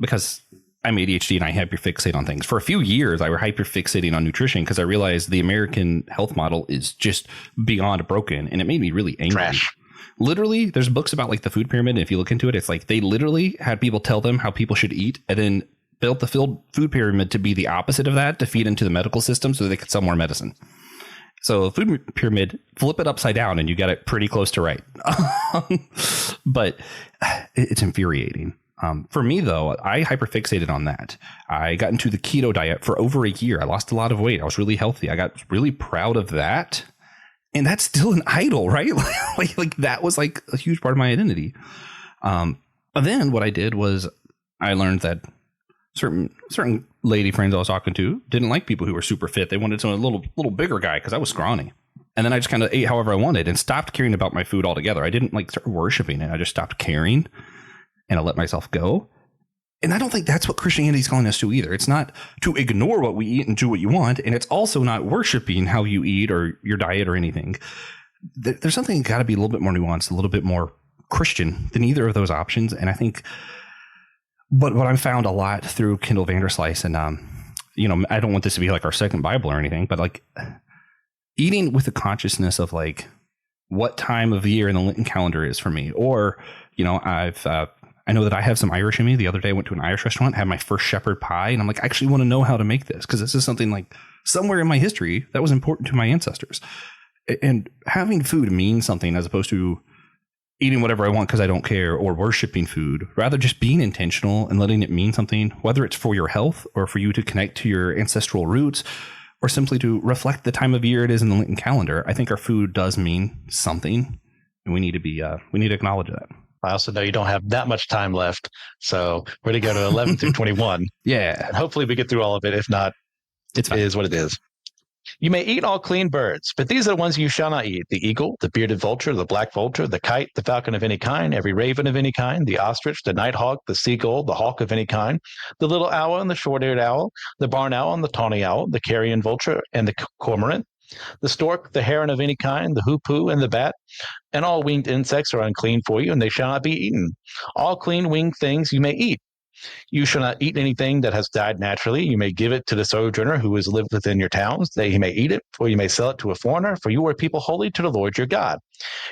because I'm ADHD and I hyperfixate on things. For a few years, I were hyperfixating on nutrition because I realized the American health model is just beyond broken, and it made me really angry. Trash. Literally, there's books about like the food pyramid, and if you look into it, it's like they literally had people tell them how people should eat and then built the food pyramid to be the opposite of that, to feed into the medical system so they could sell more medicine. So food pyramid, flip it upside down and you got it pretty close to right. But it's infuriating. For me, though, I hyperfixated on that. I got into the keto diet for over a year. I lost a lot of weight. I was really healthy. I got really proud of that. And that's still an idol, right? like that was like a huge part of my identity. But then what I did was I learned that certain lady friends I was talking to didn't like people who were super fit. They wanted someone a little bigger guy because I was scrawny. And then I just kind of ate however I wanted and stopped caring about my food altogether. I didn't like start worshiping it. I just stopped caring. And I let myself go. And I don't think that's what Christianity is calling us to either. It's not to ignore what we eat and do what you want. And it's also not worshiping how you eat or your diet or anything. There's something got to be a little bit more nuanced, a little bit more Christian than either of those options. And I think what I found a lot through Kendall Vanderslice, and I don't want this to be like our second Bible or anything, but like eating with the consciousness of like what time of the year in the Lenten calendar is for me, or I know that I have some Irish in me. The other day I went to an Irish restaurant, had my first shepherd pie, and I'm like, I actually want to know how to make this because this is something like somewhere in my history that was important to my ancestors. And having food mean something as opposed to eating whatever I want because I don't care, or worshiping food, rather just being intentional and letting it mean something, whether it's for your health or for you to connect to your ancestral roots or simply to reflect the time of year it is in the Lenten calendar. I think our food does mean something, and we need to acknowledge that. I also know you don't have that much time left, so we're going to go to 11 through 21. Yeah. And hopefully we get through all of it. If not, it is what it is. You may eat all clean birds, but these are the ones you shall not eat: the eagle, the bearded vulture, the black vulture, the kite, the falcon of any kind, every raven of any kind, the ostrich, the nighthawk, the seagull, the hawk of any kind, the little owl and the short-eared owl, the barn owl and the tawny owl, the carrion vulture and the cormorant, the stork, the heron of any kind, the hoopoe and the bat, and all winged insects are unclean for you, and they shall not be eaten. All clean winged things you may eat. You shall not eat anything that has died naturally. You may give it to the sojourner who has lived within your towns, that he may eat it, or you may sell it to a foreigner, for you are a people holy to the Lord your God.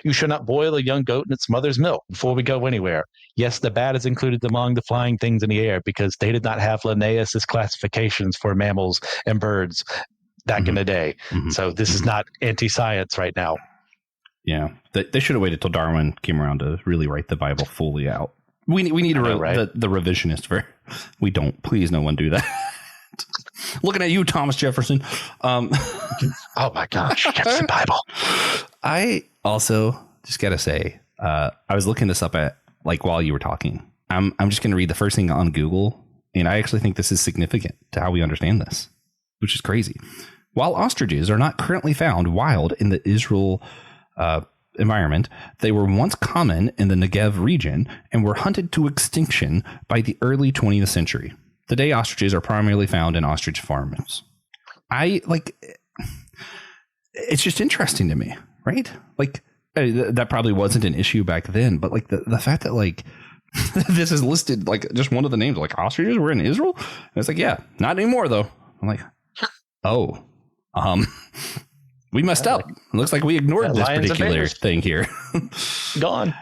You shall not boil a young goat in its mother's milk. Before we go anywhere, yes, the bat is included among the flying things in the air because they did not have Linnaeus's classifications for mammals and birds back in the day. So this is not anti-science right now. Yeah, they should have waited till Darwin came around to really write the Bible fully out. We need the revisionist for. We don't. Please, no one do that. Looking at you, Thomas Jefferson. Oh my gosh, Jefferson Bible. I also just gotta say, I was looking this up while you were talking. I'm just gonna read the first thing on Google, and I actually think this is significant to how we understand this, which is crazy. While ostriches are not currently found wild in the Israel environment, they were once common in the Negev region and were hunted to extinction by the early 20th century. Today, ostriches are primarily found in ostrich farms. It's just interesting to me, right? That probably wasn't an issue back then, but the fact that this is listed just one of the names, ostriches were in Israel. And it's yeah, not anymore though. I'm like, oh, we messed up. It looks like we ignored this particular thing here. Gone.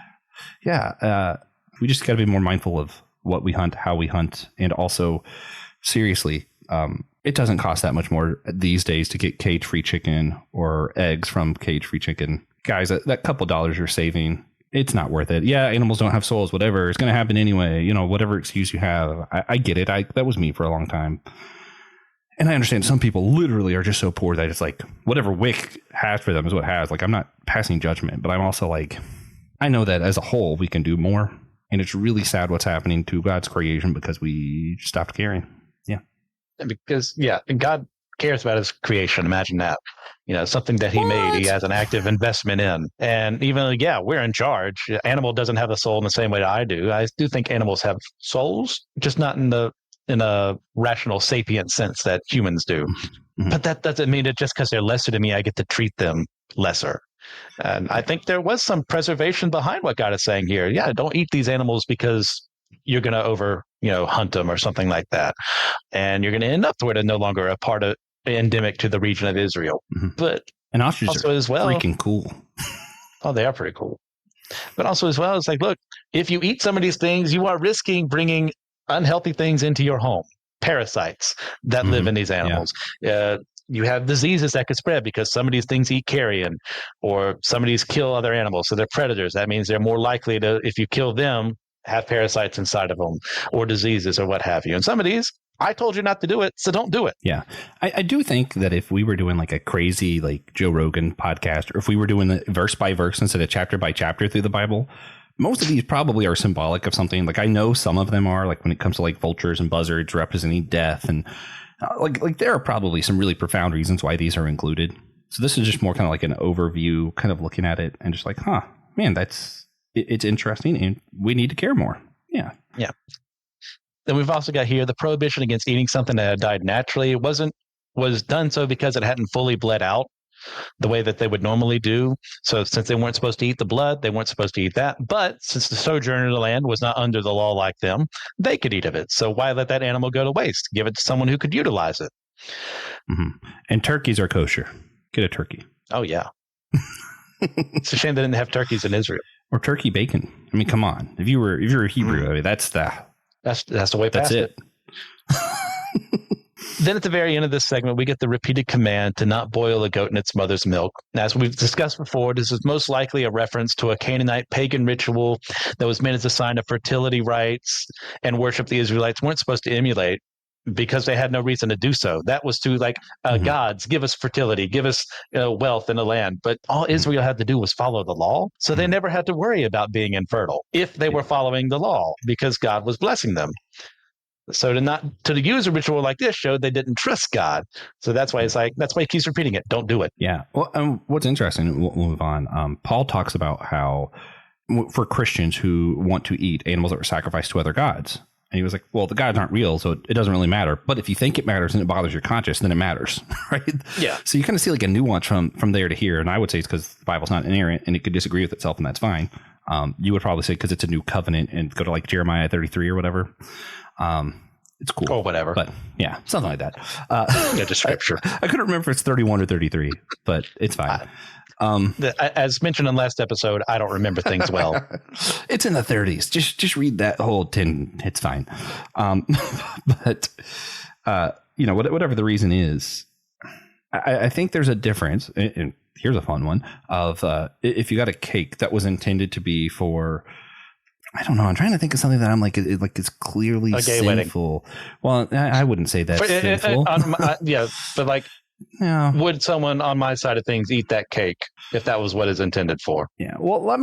Yeah. We just got to be more mindful of what we hunt, how we hunt. And also, seriously, it doesn't cost that much more these days to get cage-free chicken or eggs from cage-free chicken. Guys, that couple dollars you're saving, it's not worth it. Yeah, animals don't have souls, whatever. It's going to happen anyway. Whatever excuse you have. I get it. That was me for a long time. And I understand some people literally are just so poor that it's whatever WIC has for them is what has. I'm not passing judgment, but I'm also I know that as a whole we can do more. And it's really sad what's happening to God's creation because we stopped caring. Yeah. Because, God cares about his creation. Imagine that. Something that he made, he has an active investment in. And even, we're in charge. Animal doesn't have a soul in the same way that I do. I do think animals have souls, just not in a rational sapient sense that humans do. Mm-hmm. But that doesn't mean that just because they're lesser to me, I get to treat them lesser. And I think there was some preservation behind what God is saying here. Yeah, don't eat these animals because you're going to hunt them or something like that. And you're going to end up where they're no longer a part of endemic to the region of Israel. Mm-hmm. But and ostriches are freaking cool. Oh, they are pretty cool. But also as well, it's look, if you eat some of these things, you are risking bringing unhealthy things into your home, parasites that live in these animals. Yeah. You have diseases that could spread because some of these things eat carrion, or some of these kill other animals. So they're predators. That means they're more likely to, if you kill them, have parasites inside of them or diseases or what have you. And some of these, I told you not to do it, so don't do it. Yeah. I do think that if we were doing a crazy Joe Rogan podcast, or if we were doing the verse by verse instead of chapter by chapter through the Bible, most of these probably are symbolic of something. I know some of them are, when it comes to vultures and buzzards representing death, and there are probably some really profound reasons why these are included. So this is just more kind of an overview, kind of looking at it and just man, it's interesting and we need to care more. Yeah. Yeah. Then we've also got here the prohibition against eating something that had died naturally. It was done so because it hadn't fully bled out the way that they would normally do. So since they weren't supposed to eat the blood, they weren't supposed to eat that. But since the sojourner in the land was not under the law like them, they could eat of it. So why let that animal go to waste? Give it to someone who could utilize it. Mm-hmm. And turkeys are kosher. Get a turkey. Oh, yeah. It's a shame they didn't have turkeys in Israel. Or turkey bacon. I mean, come on. If you were a Hebrew, that's the way past it. Then at the very end of this segment, we get the repeated command to not boil a goat in its mother's milk. Now, as we've discussed before, this is most likely a reference to a Canaanite pagan ritual that was meant as a sign of fertility rites and worship the Israelites weren't supposed to emulate because they had no reason to do so. That was to gods, give us fertility, give us wealth in the land. But all Israel had to do was follow the law. So they never had to worry about being infertile if they were following the law because God was blessing them. So to use a ritual like this showed they didn't trust God. So that's why he keeps repeating it. Don't do it. Yeah. Well, what's interesting, we'll move on. Paul talks about how for Christians who want to eat animals that were sacrificed to other gods, and he was like, well, the gods aren't real, so it doesn't really matter. But if you think it matters and it bothers your conscience, then it matters, right? Yeah. So you kind of see like a nuance from there to here. And I would say it's because the Bible's not inerrant and it could disagree with itself, and that's fine. You would probably say because it's a new covenant and go to like Jeremiah 33 or whatever. It's cool. Or whatever. But yeah, something like that. Just scripture. I couldn't remember if it's 31 or 33, but it's fine. As mentioned in last episode, I don't remember things well. It's in the 30s. Just read that whole 10. It's fine. But whatever the reason is, I think there's a difference. And here's a fun one of if you got a cake that was intended to be for, I don't know. I'm trying to think of something that I'm like it's clearly sinful. Wedding. Well, I wouldn't say that's sinful. But like, yeah. Would someone on my side of things eat that cake if that was what it's intended for? Yeah. Well, I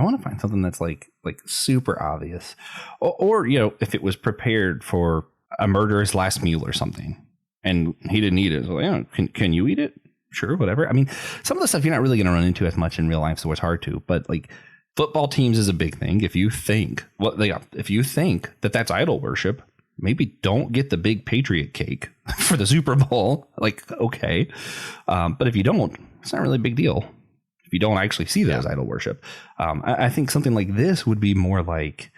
want to find something that's like super obvious, or if it was prepared for a murderer's last meal or something, and he didn't eat it. So, can you eat it? Sure, whatever. I mean, some of the stuff you're not really going to run into as much in real life, so it's hard to. But like football teams is a big thing. If you think that that's idol worship, maybe don't get the big Patriot cake for the Super Bowl. Like, okay. But if you don't, it's not really a big deal. If you don't actually see that as idol worship. I think something like this would be more like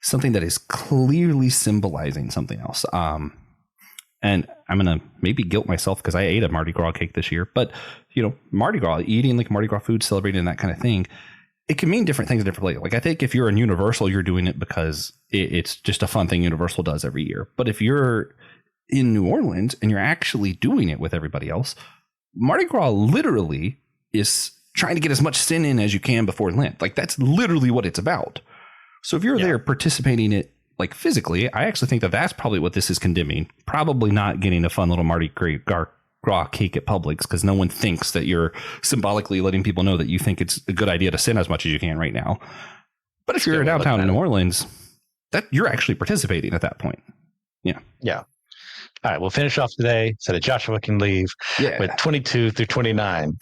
something that is clearly symbolizing something else. And I'm going to maybe guilt myself because I ate a Mardi Gras cake this year. But, Mardi Gras, eating like Mardi Gras food, celebrating that kind of thing, it can mean different things in different places. Like I think if you're in Universal, you're doing it because it's just a fun thing Universal does every year. But if you're in New Orleans and you're actually doing it with everybody else, Mardi Gras literally is trying to get as much sin in as you can before Lent. Like that's literally what it's about. So if you're there participating in it like physically, I actually think that that's probably what this is condemning. Probably not getting a fun little Mardi Gras cake at Publix because no one thinks that you're symbolically letting people know that you think it's a good idea to sin as much as you can right now. But if you're downtown in New Orleans, that you're actually participating at that point. Yeah. Yeah. All right. We'll finish off today so that Joshua can leave with 22 through 29.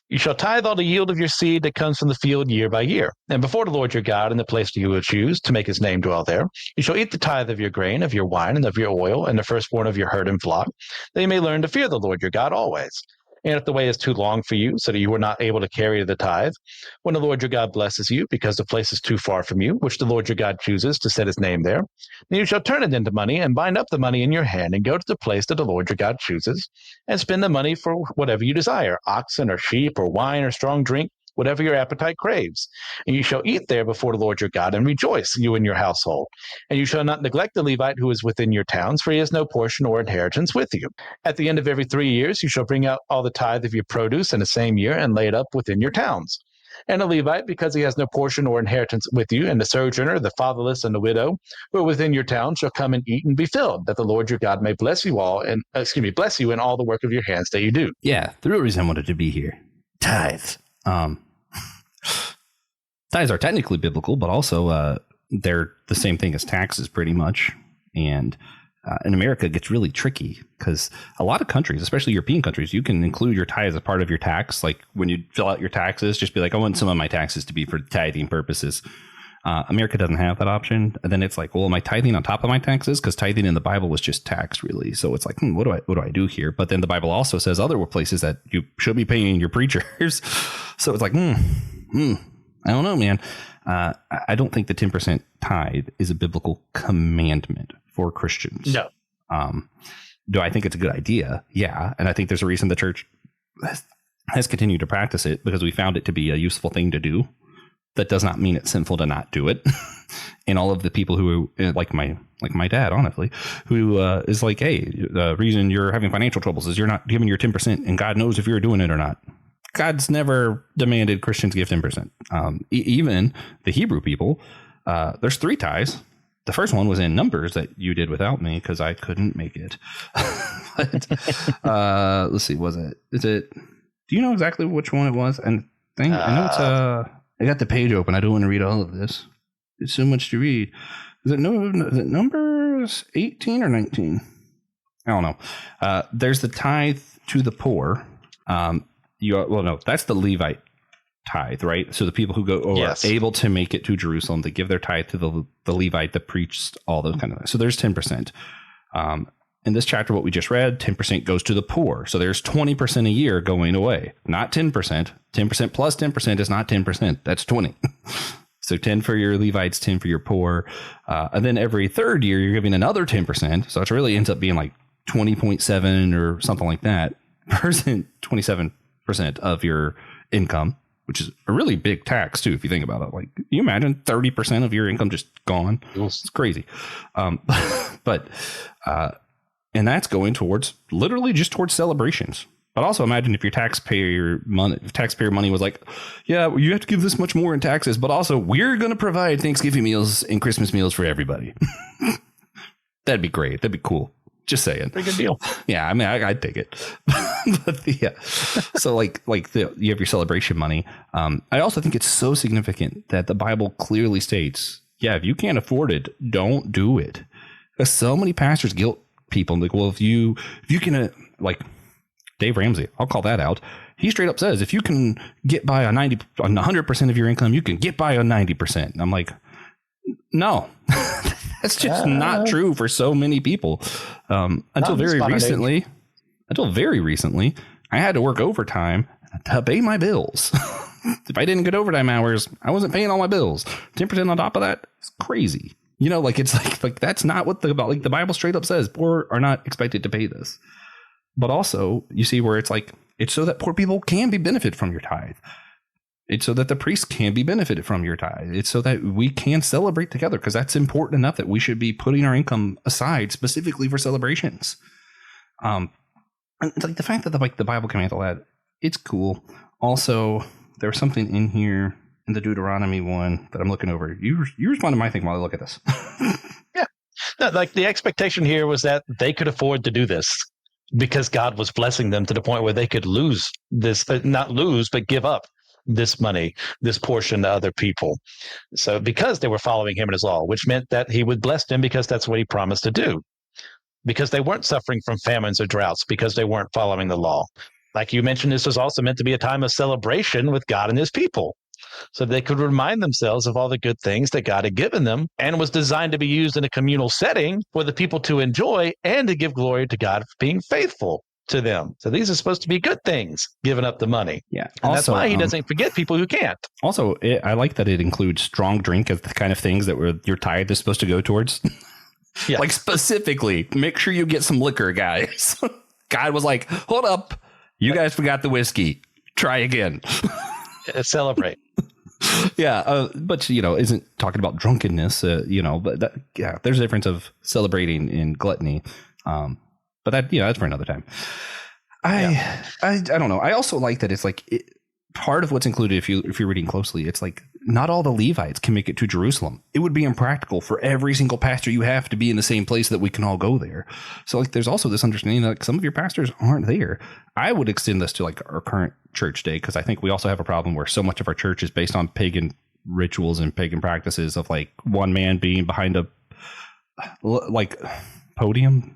You shall tithe all the yield of your seed that comes from the field year by year. And before the Lord your God in the place that you will choose to make his name dwell there, you shall eat the tithe of your grain, of your wine, and of your oil, and the firstborn of your herd and flock, that you may learn to fear the Lord your God always. And if the way is too long for you, so that you are not able to carry the tithe, when the Lord your God blesses you, because the place is too far from you, which the Lord your God chooses to set his name there, then you shall turn it into money and bind up the money in your hand and go to the place that the Lord your God chooses and spend the money for whatever you desire, oxen or sheep or wine or strong drink, whatever your appetite craves. And you shall eat there before the Lord your God and rejoice, you and your household. And you shall not neglect the Levite who is within your towns, for he has no portion or inheritance with you. At the end of every 3 years, you shall bring out all the tithe of your produce in the same year and lay it up within your towns. And a Levite, because he has no portion or inheritance with you, and the sojourner, the fatherless, and the widow, who are within your town, shall come and eat and be filled, that the Lord your God may bless you in all the work of your hands that you do. Yeah, the real reason I wanted to be here. Tithes. Tithes are technically biblical, but also they're the same thing as taxes pretty much. And in America, it gets really tricky because a lot of countries, especially European countries, you can include your tithes as part of your tax. Like when you fill out your taxes, just be like, I want some of my taxes to be for tithing purposes. America doesn't have that option. And then it's like, well, am I tithing on top of my taxes? Because tithing in the Bible was just tax, really. So it's like, what do I do here? But then the Bible also says other places that you should be paying your preachers. So it's like, I don't know, man. I don't think the 10% tithe is a biblical commandment for Christians. No. Do I think it's a good idea? Yeah. And I think there's a reason the church has continued to practice it because we found it to be a useful thing to do. that does not mean it's sinful to not do it. And all of the people who, like my dad, honestly, who is like, hey, the reason you're having financial troubles is you're not giving your 10%, and God knows if you're doing it or not. God's never demanded Christians give 10%. Even the Hebrew people, there's 3 tithes. The first one was in Numbers that you did without me because I couldn't make it. But, let's see, is it, do you know exactly which one it was? And I know it's, I got the page open. I don't want to read all of this. It's so much to read. Is it Numbers 18 or 19? I don't know. There's the tithe to the poor. No, that's the Levite tithe, right? So the people who go are able to make it to Jerusalem, they give their tithe to the Levite, the priest, all those kind of things. So there's 10%. In this chapter, what we just read, 10% goes to the poor. So there's 20% a year going away, not 10%. 10% plus 10% is not 10%. That's 20. So 10 for your Levites, 10 for your poor. And then every third year, you're giving another 10%. So it really ends up being like 20.7 or something like that. 27% of your income, which is a really big tax too, if you think about it. Like, you imagine 30% of your income just gone? It's crazy. And that's going towards literally just towards celebrations. But also imagine if your taxpayer money was like, yeah, well, you have to give this much more in taxes, but also we're going to provide Thanksgiving meals and Christmas meals for everybody. That'd be great. That'd be cool. Just saying. Pretty good deal. Yeah, I mean, I'd take it. But yeah. So you have your celebration money. I also think it's so significant that the Bible clearly states, yeah, if you can't afford it, don't do it. Because so many pastors guilt people. Like, well, if you can, like Dave Ramsey, I'll call that out. He straight up says, if you can get by on 100% of your income, you can get by on 90%. And I'm like, no, that's just not true for so many people. Until very recently, I had to work overtime to pay my bills. If I didn't get overtime hours, I wasn't paying all my bills. 10% on top of that is crazy. You know, like it's like that's not what the Bible straight up says. Poor are not expected to pay this. But also, you see where it's like, it's so that poor people can be benefited from your tithe. It's so that the priest can be benefited from your tithe. It's so that we can celebrate together, because that's important enough that we should be putting our income aside specifically for celebrations. And it's like the fact that the Bible commands all that, it's cool. Also, there's something in here in the Deuteronomy one that I'm looking over. You respond to my thing while I look at this. Yeah. No, like the expectation here was that they could afford to do this because God was blessing them to the point where they could lose this, not lose, but give up this money, this portion to other people. So because they were following him and his law, which meant that he would bless them because that's what he promised to do. Because they weren't suffering from famines or droughts, because they weren't following the law. Like you mentioned, this was also meant to be a time of celebration with God and his people, so they could remind themselves of all the good things that God had given them, and was designed to be used in a communal setting for the people to enjoy and to give glory to God for being faithful to them. So these are supposed to be good things, giving up the money. Yeah. And also, that's why he doesn't forget people who can't. Also, I like that it includes strong drink as the kind of things that your tithe is supposed to go towards. Yeah. Like specifically, make sure you get some liquor, guys. God was like, hold up. You guys forgot the whiskey. Try again. Celebrate. Yeah. But, isn't talking about drunkenness, but there's a difference of celebrating in gluttony. But that's for another time. I don't know. I also like that it's like part of what's included, if you're reading closely, it's like not all the Levites can make it to Jerusalem. It would be impractical for every single pastor you have to be in the same place that we can all go there. So like there's also this understanding that like, some of your pastors aren't there. I would extend this to like our current church day, because I think we also have a problem where so much of our church is based on pagan rituals and pagan practices of like one man being behind a like podium.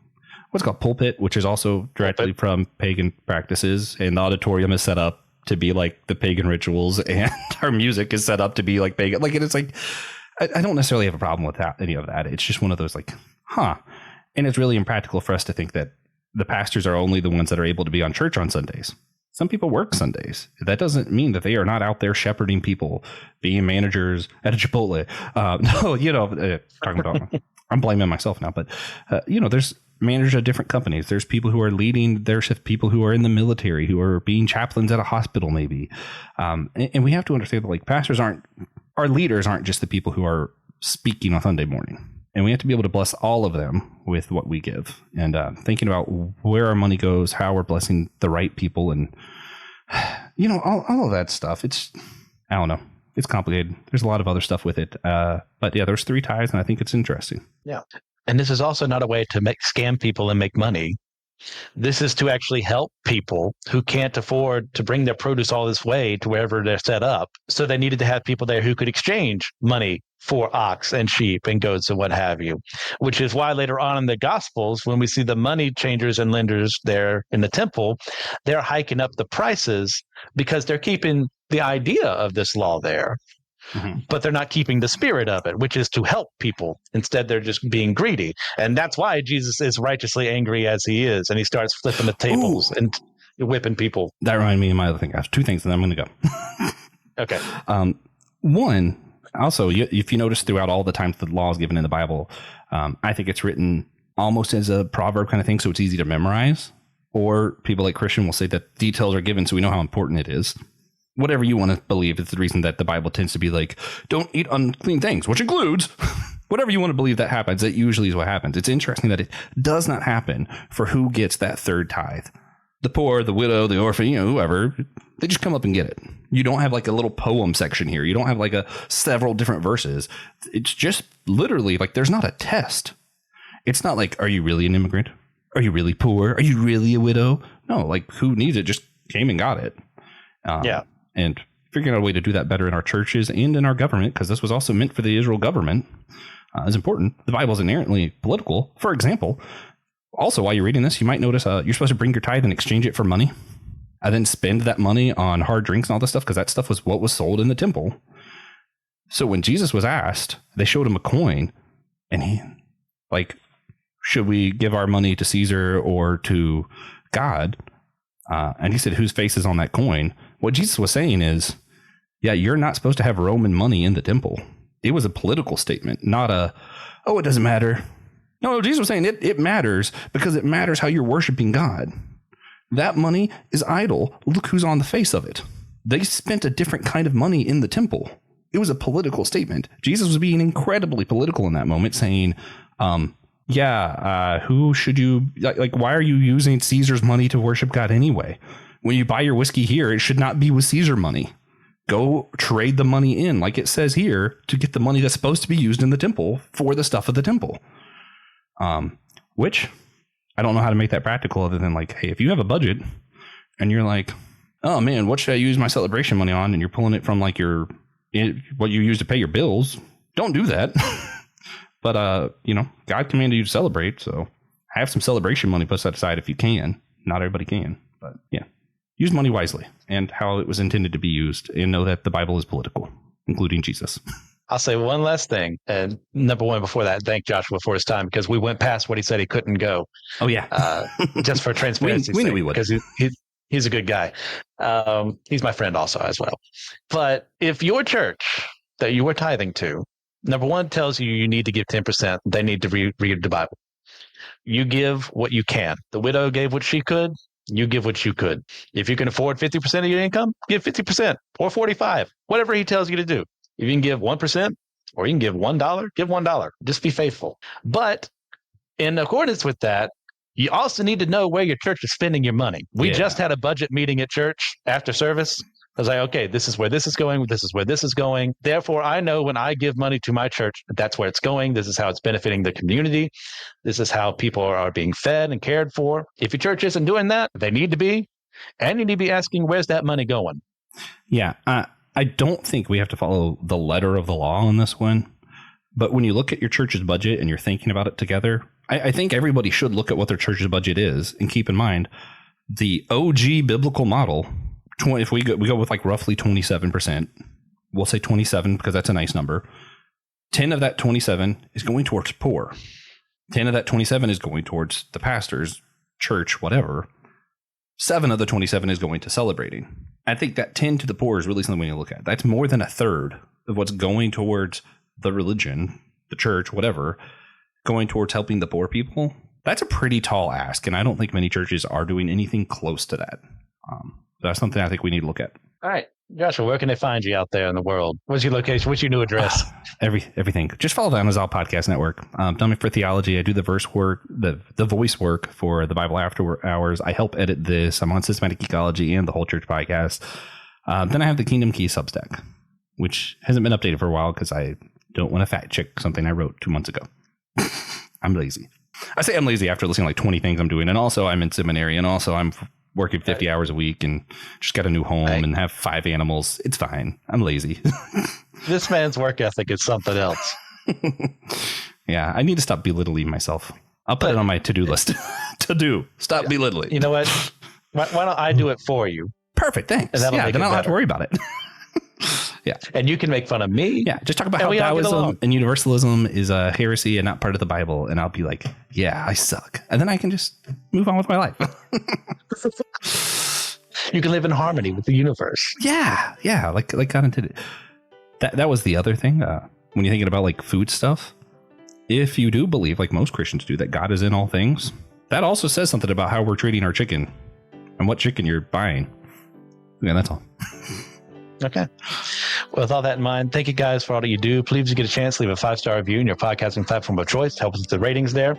What's called pulpit, which is also directly from pagan practices, and the auditorium is set up to be like the pagan rituals, and our music is set up to be like pagan. Like, it's like, I don't necessarily have a problem with that, any of that. It's just one of those like, and it's really impractical for us to think that the pastors are only the ones that are able to be on church on Sundays. Some people work Sundays. That doesn't mean that they are not out there shepherding people, being managers at a Chipotle. Talking about, I'm blaming myself now, but there's managers at different companies. There's people who are leading their shift, people who are in the military, who are being chaplains at a hospital, maybe. And we have to understand that like pastors aren't our leaders aren't just the people who are speaking on Sunday morning. And we have to be able to bless all of them with what we give. And thinking about where our money goes, how we're blessing the right people, and, all of that stuff. I don't know. It's complicated. There's a lot of other stuff with it. But yeah, there's 3 tithes, and I think it's interesting. Yeah. And this is also not a way to scam people and make money. This is to actually help people who can't afford to bring their produce all this way to wherever they're set up. So they needed to have people there who could exchange money for ox and sheep and goats and what have you, which is why later on in the Gospels, when we see the money changers and lenders there in the temple, they're hiking up the prices because they're keeping the idea of this law there. Mm-hmm. But they're not keeping the spirit of it, which is to help people. Instead, they're just being greedy. And that's why Jesus is righteously angry as he is. And he starts flipping the tables and whipping people. That reminded me of my other thing. I have 2 things, and then I'm going to go. Okay. One, also, if you notice throughout all the times the law is given in the Bible, I think it's written almost as a proverb kind of thing, so it's easy to memorize. Or people like Christian will say that details are given so we know how important it is. Whatever you want to believe is the reason that the Bible tends to be like, don't eat unclean things, which includes whatever you want to believe that happens. That usually is what happens. It's interesting that it does not happen for who gets that 3rd tithe. The poor, the widow, the orphan, whoever, they just come up and get it. You don't have like a little poem section here. You don't have like several different verses. It's just literally like there's not a test. It's not like, are you really an immigrant? Are you really poor? Are you really a widow? No, like who needs it just came and got it. Yeah. And figuring out a way to do that better in our churches and in our government, because this was also meant for the Israel government, is important. The Bible is inherently political. For example, also while you're reading this, you might notice you're supposed to bring your tithe and exchange it for money, and then spend that money on hard drinks and all this stuff, because that stuff was what was sold in the temple. So when Jesus was asked, they showed him a coin, and he, like, should we give our money to Caesar or to God? And he said, whose face is on that coin? What Jesus was saying is, yeah, you're not supposed to have Roman money in the temple. It was a political statement, not it doesn't matter. No, Jesus was saying it matters because it matters how you're worshiping God. That money is idol. Look who's on the face of it. They spent a different kind of money in the temple. It was a political statement. Jesus was being incredibly political in that moment, saying, who should you, like, why are you using Caesar's money to worship God anyway? When you buy your whiskey here, it should not be with Caesar money. Go trade the money in, like it says here, to get the money that's supposed to be used in the temple for the stuff of the temple. Which I don't know how to make that practical other than like, hey, if you have a budget and you're like, oh man, what should I use my celebration money on? And you're pulling it from like what you use to pay your bills. Don't do that. But, God commanded you to celebrate. So have some celebration money put that aside if you can. Not everybody can, but yeah. Use money wisely and how it was intended to be used, and know that the Bible is political, including Jesus. I'll say one last thing. And number one, before that, thank Joshua for his time, because we went past what he said he couldn't go. Oh, yeah. Just for transparency. we knew he would. Because he's a good guy. He's my friend also as well. But if your church that you were tithing to, number one, tells you need to give 10%, they need to read the Bible. You give what you can. The widow gave what she could. You give what you could. If you can afford 50% of your income, give 50% or 45%, whatever he tells you to do. If you can give 1% or you can give $1, give $1. Just be faithful. But in accordance with that, you also need to know where your church is spending your money. We just had a budget meeting at church after service. I was like, okay, this is where this is going. This is where this is going. Therefore, I know when I give money to my church, that's where it's going. This is how it's benefiting the community. This is how people are being fed and cared for. If your church isn't doing that, they need to be. And you need to be asking, where's that money going? Yeah, I don't think we have to follow the letter of the law on this one. But when you look at your church's budget and you're thinking about it together, I think everybody should look at what their church's budget is and keep in mind the OG biblical model. If we go with like roughly 27%, we'll say 27 because that's a nice number. 10 of that 27 is going towards poor. 10 of that 27 is going towards the pastor's church, whatever. 7 of the 27 is going to celebrating. I think that 10 to the poor is really something we need to look at. That's more than a third of what's going towards the religion, the church, whatever, going towards helping the poor people. That's a pretty tall ask, and I don't think many churches are doing anything close to that. That's something I think we need to look at. All right. Joshua, where can they find you out there in the world? What's your location? What's your new address? Everything. Just follow the Anazal Podcast Network. Dummy for Theology. I do the verse work, the voice work for the Bible After Hours. I help edit this. I'm on Systematic Ecology and the Whole Church Podcast. Then I have the Kingdom Key Substack, which hasn't been updated for a while because I don't want to fact check something I wrote 2 months ago. I'm lazy. I say I'm lazy after listening to like 20 things I'm doing. And also I'm in seminary, and also I'm working 50 hours a week and just got a new home and have 5 animals. It's fine. I'm lazy. This man's work ethic is something else. Yeah, I need to stop belittling myself. I'll put it on my to-do list. Stop belittling. You know what? Why don't I do it for you? Perfect, thanks. And then I don't have to worry about it. Yeah. And you can make fun of me. Yeah, just talk about how Taoism and universalism is a heresy and not part of the Bible. And I'll be like, yeah, I suck. And then I can just move on with my life. You can live in harmony with the universe. Yeah, like God intended. That was the other thing. When you're thinking about like food stuff, if you do believe, like most Christians do, that God is in all things, that also says something about how we're treating our chicken and what chicken you're buying. Yeah, that's all. Okay. Well, with all that in mind, thank you guys for all that you do. Please, if you get a chance, leave a 5-star review in your podcasting platform of choice to help us with the ratings there.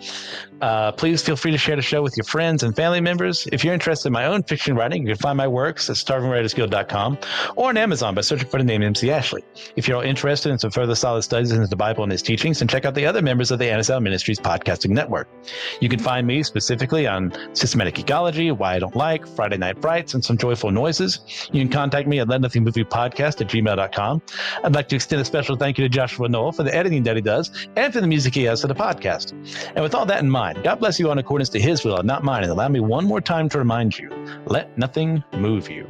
Please feel free to share the show with your friends and family members. If you're interested in my own fiction writing, you can find my works at starvingwritersguild.com or on Amazon by searching for the name MC Ashley. If you're interested in some further solid studies into the Bible and its teachings, then check out the other members of the Anazal Ministries podcasting network. You can find me specifically on Systematic Ecology, Why I Don't Like, Friday Night Frights, and Some Joyful Noises. You can contact me at letnothingmoviepodcast@gmail.com. I'd like to extend a special thank you to Joshua Noel for the editing that he does and for the music he has for the podcast. And with all that in mind, God bless you in accordance to his will and not mine, and allow me one more time to remind you, let nothing move you.